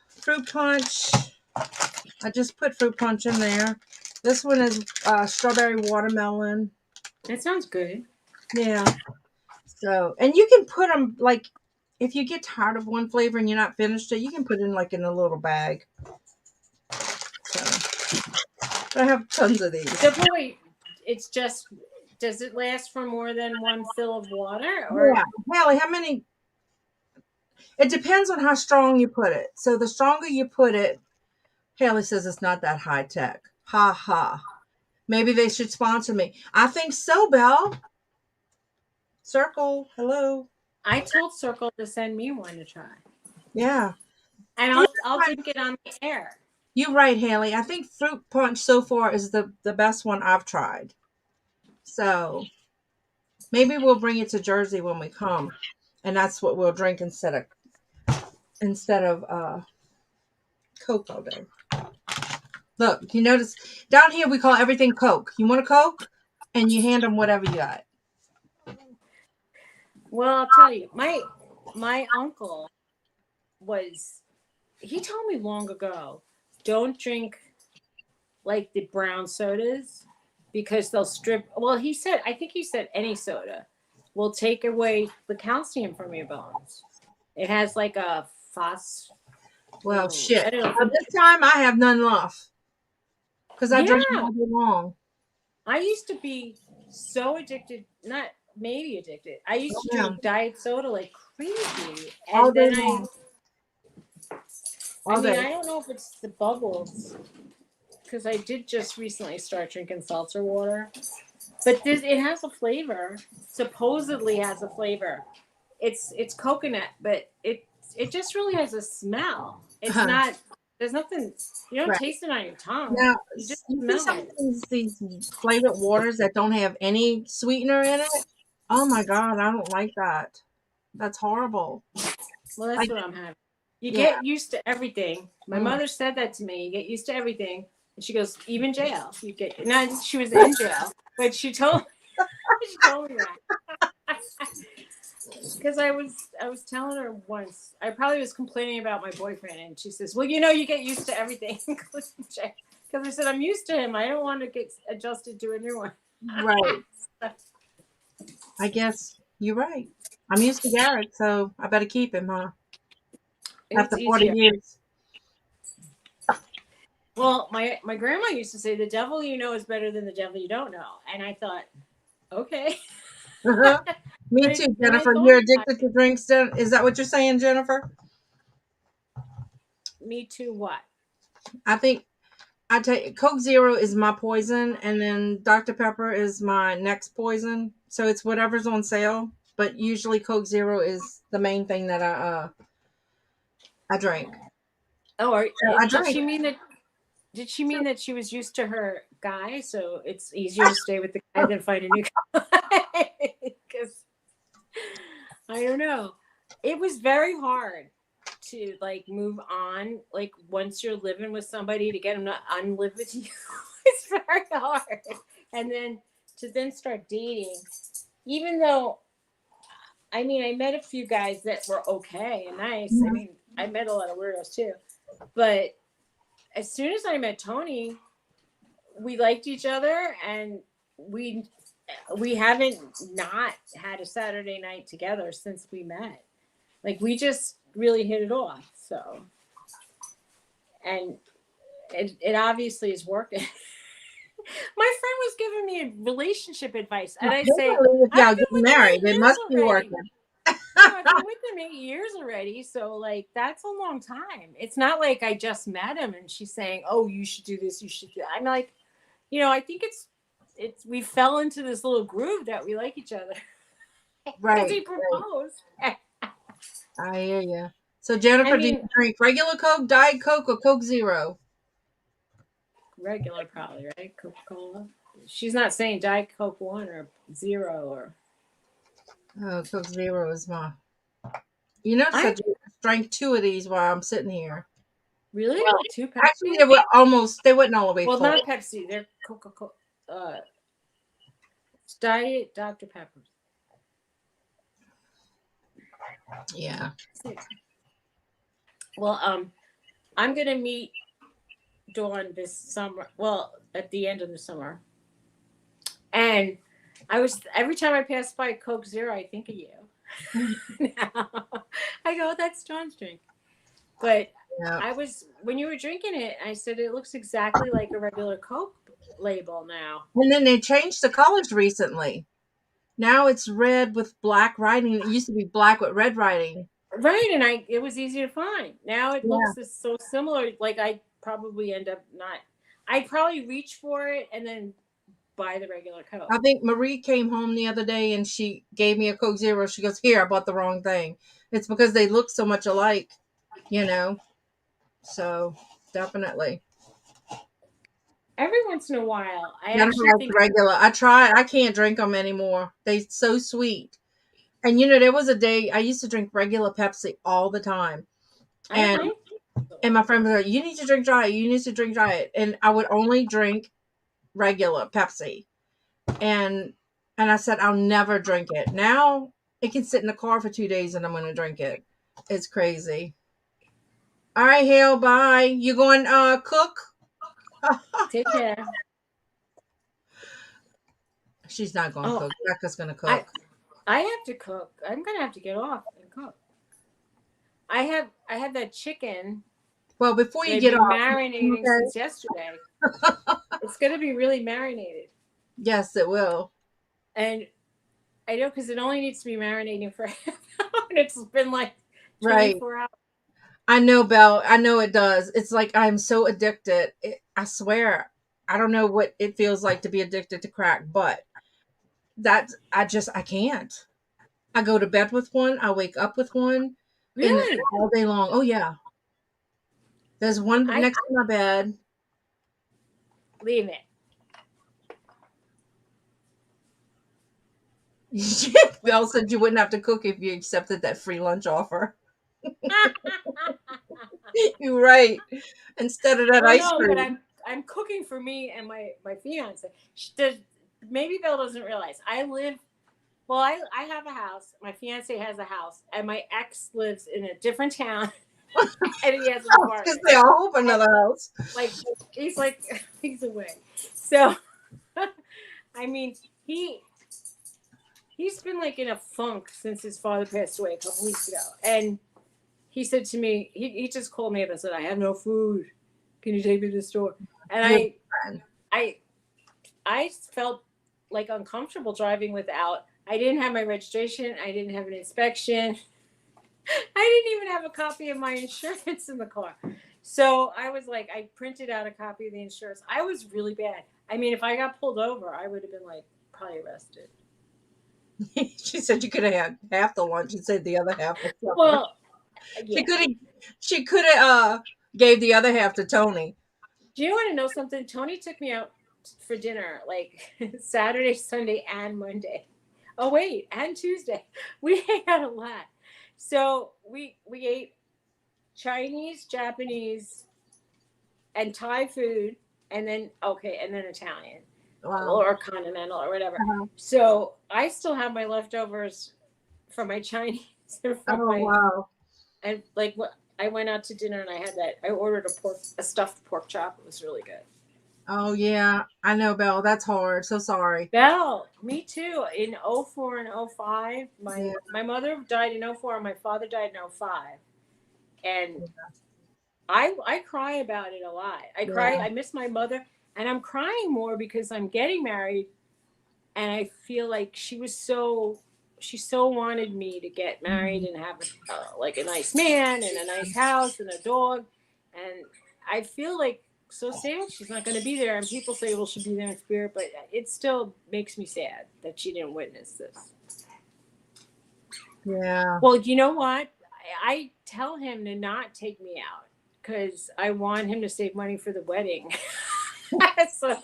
fruit punch. I just put fruit punch in there. This one is strawberry watermelon. That sounds good. Yeah. So, and you can put them like if you get tired of one flavor and you're not finished it, you can put it in like in a little bag. So, but I have tons of these. So, but wait, it's just does it last for more than one fill of water or? Yeah, Haley, how many? It depends on how strong you put it. So the stronger you put it, Haley says it's not that high tech. Ha ha. Maybe they should sponsor me. I think so, Belle. Circle. Hello. I told Circle to send me one to try, Yeah. and Fruit I'll punch. drink it on the air. You're right, Haley. I think fruit punch so far is the best one I've tried. So maybe we'll bring it to Jersey when we come, and that's what we'll drink instead of Coke all day. Look, you notice down here we call everything Coke. You want a Coke? And you hand them whatever you got. Well, I'll tell you, my uncle was he told me long ago, don't drink like the brown sodas because they'll strip. Well, I think he said any soda will take away the calcium from your bones. It has like a phos. Well, shit. I don't know. This time I have none left because I drink them Yeah, all day long. I used to be so addicted. Not maybe addicted. I used to Yeah, drink diet soda like crazy, all and day then long, I all mean, day. I don't know if it's the bubbles because I did just recently start drinking seltzer water. But it has a flavor. Supposedly has a flavor. It's coconut, but it just really has a smell. It's Uh-huh. not. There's nothing. You don't Right. taste it on your tongue. Now, You just you see smell some of it. these flavored waters that don't have any sweetener in it? Oh my God, I don't like that. That's horrible. Well, that's Like, what I'm having. You yeah. get used to everything. My Mm. mother said that to me. You get used to everything. And she goes, even jail. You get. Not she was in jail, but she told me that. Because I was telling her once, I probably was complaining about my boyfriend, and she says, "Well, you get used to everything." Because I said I'm used to him. I don't want to get adjusted to a new one. Right. I guess you're right. I'm used to Garrett, so I better keep him, huh? It's After 40 easier. years. Well, my grandma used to say, "The devil you know is better than the devil you don't know," and I thought, okay, Me but too, then I Jennifer. thought You're about addicted to drinks, is that what you're saying, Jennifer? it. Me too. What? I think I take Coke Zero is my poison, and then Dr. Pepper is my next poison. So it's whatever's on sale, but usually Coke Zero is the main thing that I drink. Oh, I did drink. she mean that? Did she mean that she was used to her guy, so it's easier to stay with the guy than find a new guy? Because I don't know. It was very hard to like move on. Like once you're living with somebody to get them to unlive with you, it's very hard. And then to then start dating, even though I mean I met a few guys that were okay and nice. I Mhm. mean I met a lot of weirdos too, but as soon as I met Tony, we liked each other and we we haven't not had a Saturday night together since we met. Like we just really hit it off. So and it obviously is working. My friend was giving me relationship advice and I say, Apparently, if I've y'all been get with him married, 8 it years must be already. working. I've been with him 8 years already. So like that's a long time. It's not like I just met him and she's saying, "Oh, you should do this, you should do that." I'm like, I think it's we fell into this little groove that we like each other because Right, he right. proposed. I hear you. So, I Jennifer, do you mean, drink regular Coke, Diet Coke, or Coke Zero? regular probably, right? Coca Cola. She's not saying Diet Coke 1 or 0 or. Oh, Coke Zero is my. You notice I I drank two of these while I'm sitting here. really Well, two actually, Pepsi. they weren't all the way Well, full. not Pepsi. They're Coca Cola. Uh, Diet Dr Peppers. Yeah. Well, I'm gonna meet Dawn this summer. Well, at the end of the summer, and I was every time I pass by Coke Zero, I think of you. Now, I go, "That's Dawn's drink." But Yeah. I was when you were drinking it, I said it looks exactly like a regular Coke label now. And then they changed the colors recently. Now it's red with black writing. It used to be black with red writing. Right, and it was easy to find. Now it Yeah. looks so similar. Like I probably end up not. I'd probably reach for it and then buy the regular Coke. I think Marie came home the other day and she gave me a Coke Zero. She goes, "Here, I bought the wrong thing." It's because they look so much alike, you know? So, definitely. Every once in a while, I Jennifer actually likes think regular. I can't drink them anymore. They so sweet. And there was a day I used to drink regular Pepsi all the time. I don't And like. and my friend was like, "You need to drink Diet. You need to drink Diet." And I would only drink regular Pepsi. And I said, "I'll never drink it." Now it can sit in the car for 2 days and I'm gonna drink it. It's crazy. All right, Hale, bye. You going cook? Take care. She's not gonna Oh, cook. Becca's gonna I cook. I have to cook. I'm gonna have to get off and cook. I had that chicken Well, before that you I've get been off, marinating okay? since yesterday. It's gonna be really marinated, Yes, it will. and I know because it only needs to be marinating for half an hour, and it's been like Right. 24 hours. I know, Belle. I know it does. It's like I'm so addicted. I swear, I don't know what it feels like to be addicted to crack, but I can't. I go to bed with one. I wake up with one, and Really? all day long. Oh yeah, there's one I next to my bed. leave it. Belle said you wouldn't have to cook if you accepted that free lunch offer. You're right. Instead of that Well, ice no, but cream. I'm cooking for me and my fiance. She does, maybe Bill doesn't realize I live Well, I have a house. My fiance has a house, and my ex lives in a different town, and he has an I was gonna apartment. say, I'll hope And another house. like like he's away. So I mean, he's been like in a funk since his father passed away a couple weeks ago, and he said to me, he just called me up and said, "I have no food. Can you take me to the store?" And Good friend. I I felt like uncomfortable driving without. I didn't have my registration. I didn't have an inspection. I didn't even have a copy of my insurance in the car. So I was like, I printed out a copy of the insurance. I was really bad. I mean, if I got pulled over, I would have been like probably arrested. She said you could have had half the lunch and said the other half was supper. Well, She yeah. could have she could have gave the other half to Tony. Do you want to know something? Tony took me out for dinner like Saturday, Sunday, and Monday. Oh wait, and Tuesday. We ate out a lot. So we ate Chinese, Japanese, and Thai food, and then okay, and then Italian Wow. or continental or whatever. Uh-huh. So I still have my leftovers from my Chinese and from Oh my wow. and like what I went out to dinner and I had that. I ordered a stuffed pork chop. It was really good. Oh yeah. I know, Belle. That's hard. So sorry. Bell, me too. In '04 and '05, Yeah. my mother died in '04 and my father died in '05. And I cry about it a lot. I cry. Yeah. I miss my mother, and I'm crying more because I'm getting married, and I feel like she so wanted me to get married Mhm. and have like a nice man and a nice house and a dog, and I feel like so sad she's not going to be there. And people say, well, she'll be there in spirit, but it still makes me sad that she didn't witness this. Yeah. Well, you know what? I tell him to not take me out because I want him to save money for the wedding. So,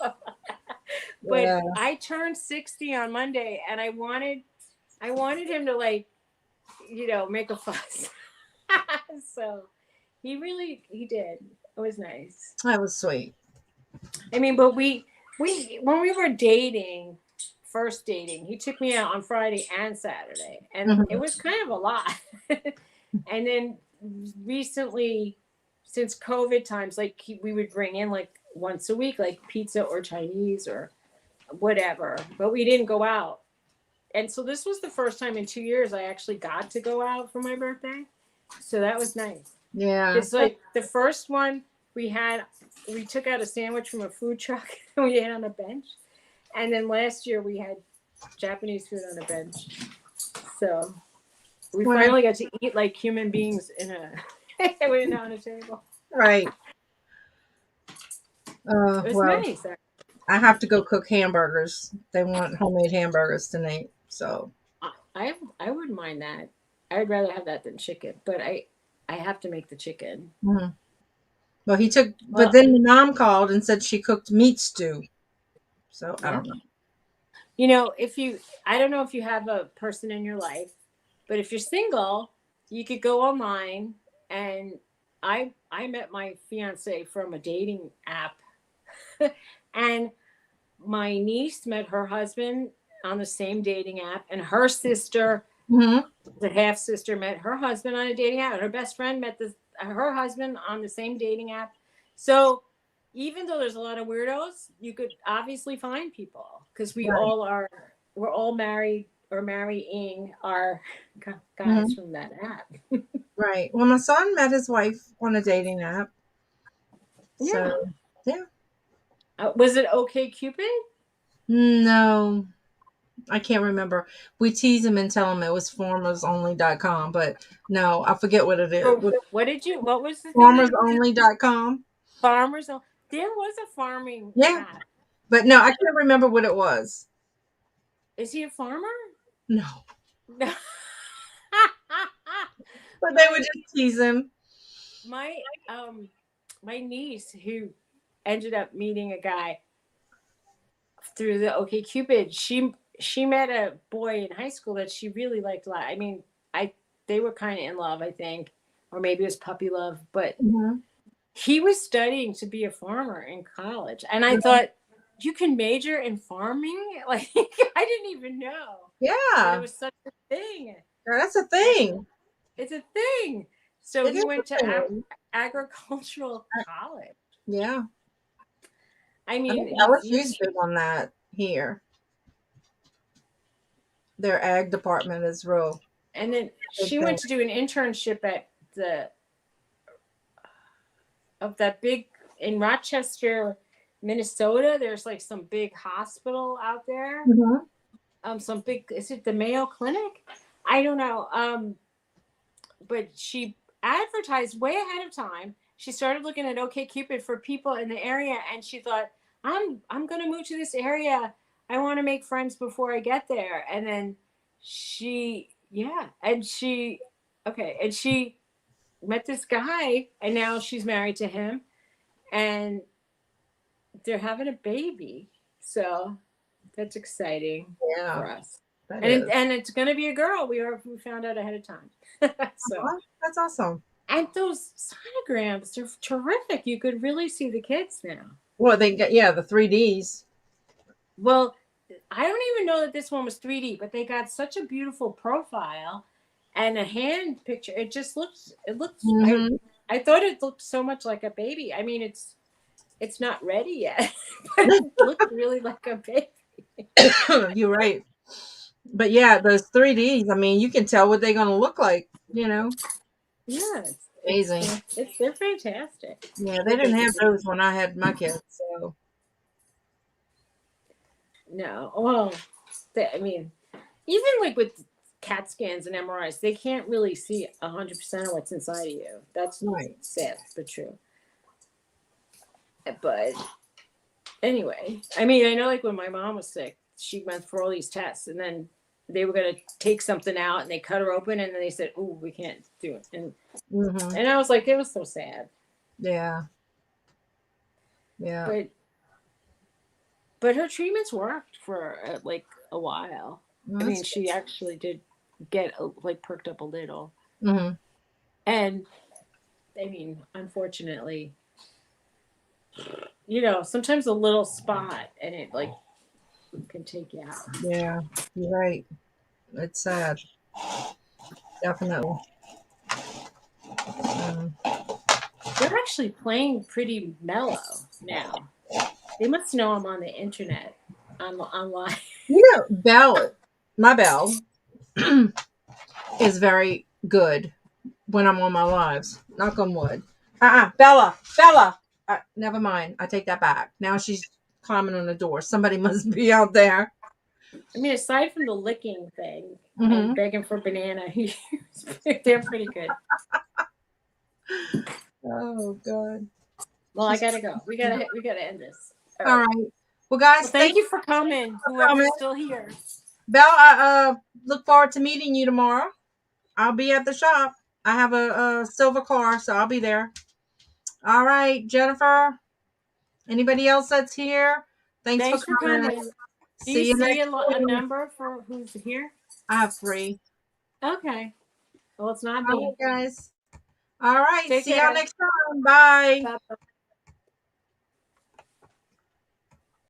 but Yeah. I turned 60 on Monday, and I wanted him to like make a fuss. So he did. It was nice. That was sweet. I mean, but we when we were dating, first dating, he took me out on Friday and Saturday, and it Mhm. was kind of a lot. And then recently, since COVID times, like we would bring in like once a week, like pizza or Chinese or whatever, but we didn't go out. And so this was the first time in 2 years I actually got to go out for my birthday. So that was nice. Yeah. It's like the first one we had, we took out a sandwich from a food truck and we ate on a bench. And then last year we had Japanese food on a bench. So we When I, finally got to eat like human beings in a on a table. right. It was Well, nice. I have to go cook hamburgers. They want homemade hamburgers tonight. So, I wouldn't mind that. I'd rather have that than chicken, but I have to make the chicken. mhm. Well, he took, but Well, then the mom called and said she cooked meat stew. So I yeah. don't know. If you, I don't know if you have a person in your life, but if you're single, you could go online and I met my fiance from a dating app, and my niece met her husband on the same dating app, and her sister, Hmm. the half sister, met her husband on a dating app, and her best friend met her husband on the same dating app. So even though there's a lot of weirdos, you could obviously find people because Right. we're all married or marrying our guys Hmm. from that app. Right. Well, my son met his wife on a dating app. Yeah. So, yeah. Was it OK Cupid? No, I can't remember. We tease him and tell him it was farmersonly.com, but no, I forget what it is. Or what was the thing that you Farmersonly.com. farmers? There was a farming Yeah. app. But no, I can't remember what it was. Is he a farmer? No. No. But they would my just tease him. my my niece who ended up meeting a guy through the OK Cupid. She met a boy in high school that she really liked a lot. I mean, I they were kind of in love, I think, or maybe it was puppy love. But Hmm. he was studying to be a farmer in college, and I thought you can major in farming. Like I didn't even know. But it Yeah, was such a thing. that's a And thing. it's a thing. So It he is went to a thing. agricultural college. Yeah, I I mean, think he LSU's big on that here. Their ag department is real and then big she thing. went to do an internship at the of that big in Rochester, Minnesota. There's like some big hospital out there. Hmm. Some big, is it the Mayo Clinic? I don't know. But she advertised way ahead of time. She started looking at OkCupid for people in the area, and she thought, I'm gonna move to this area. I want to make friends before I get there. And then and she met this guy, and now she's married to him, and they're having a baby. So that's exciting Yeah, for us. that And is. it's going to be a girl. We found out ahead of time. So, Oh, that's awesome. and those sonograms, they're terrific. You could really see the kids now. Well, they get, yeah, the 3Ds. Well, I don't even know that this one was 3D, but they got such a beautiful profile and a hand picture. It looks Hmm. I thought it looked so much like a baby. I mean, it's not ready yet, but it looked really like a baby. You're right. But yeah, those 3Ds, I mean, you can tell what they're going to look like, you know. Yeah, Amazing. they're fantastic. Yeah, they They're didn't have fantastic. those when I had my kids. So, No, well, I mean, even like with CAT scans and MRIs, they can't really see 100% of what's inside of you. That's right. sad but true. But anyway, I mean, I know like when my mom was sick, she went for all these tests, and then they were gonna take something out, and they cut her open, and then they said, "Oh, we can't do it," Hmm. and I was like, it was so sad. Yeah. Yeah. But her treatments worked for like a while. I Well, mean, that's she actually did get like perked up a little, good. Hmm. and I mean, unfortunately, sometimes a little spot and it like can take you out. Yeah. You're right. It's sad. Definitely. Um, They're actually playing pretty mellow now. They must know I'm on the internet, online. Bell, my bell is very good when I'm on my lives. Knock on wood. Bella, Bella. Never mind. I take that back. Now she's climbing on the door. Somebody must be out there. I mean, aside from the licking thing and Hmm. begging for banana, they're pretty good. Oh God. Well, I She's gotta go. We gotta end this. All all right. right. Well, guys, Well, thank thank you you for coming, for coming. whoever's still here. Belle, I look forward to meeting you tomorrow. I'll be at the shop. I have a silver car, so I'll be there. All right, Jennifer. Anybody else that's here? Thanks for Thanks for coming. coming. Do you See you see next a week. number for who's here? I have three. Okay. Well, it's not All me. right, guys. All right. Take See y'all care. next time. Bye. Bye.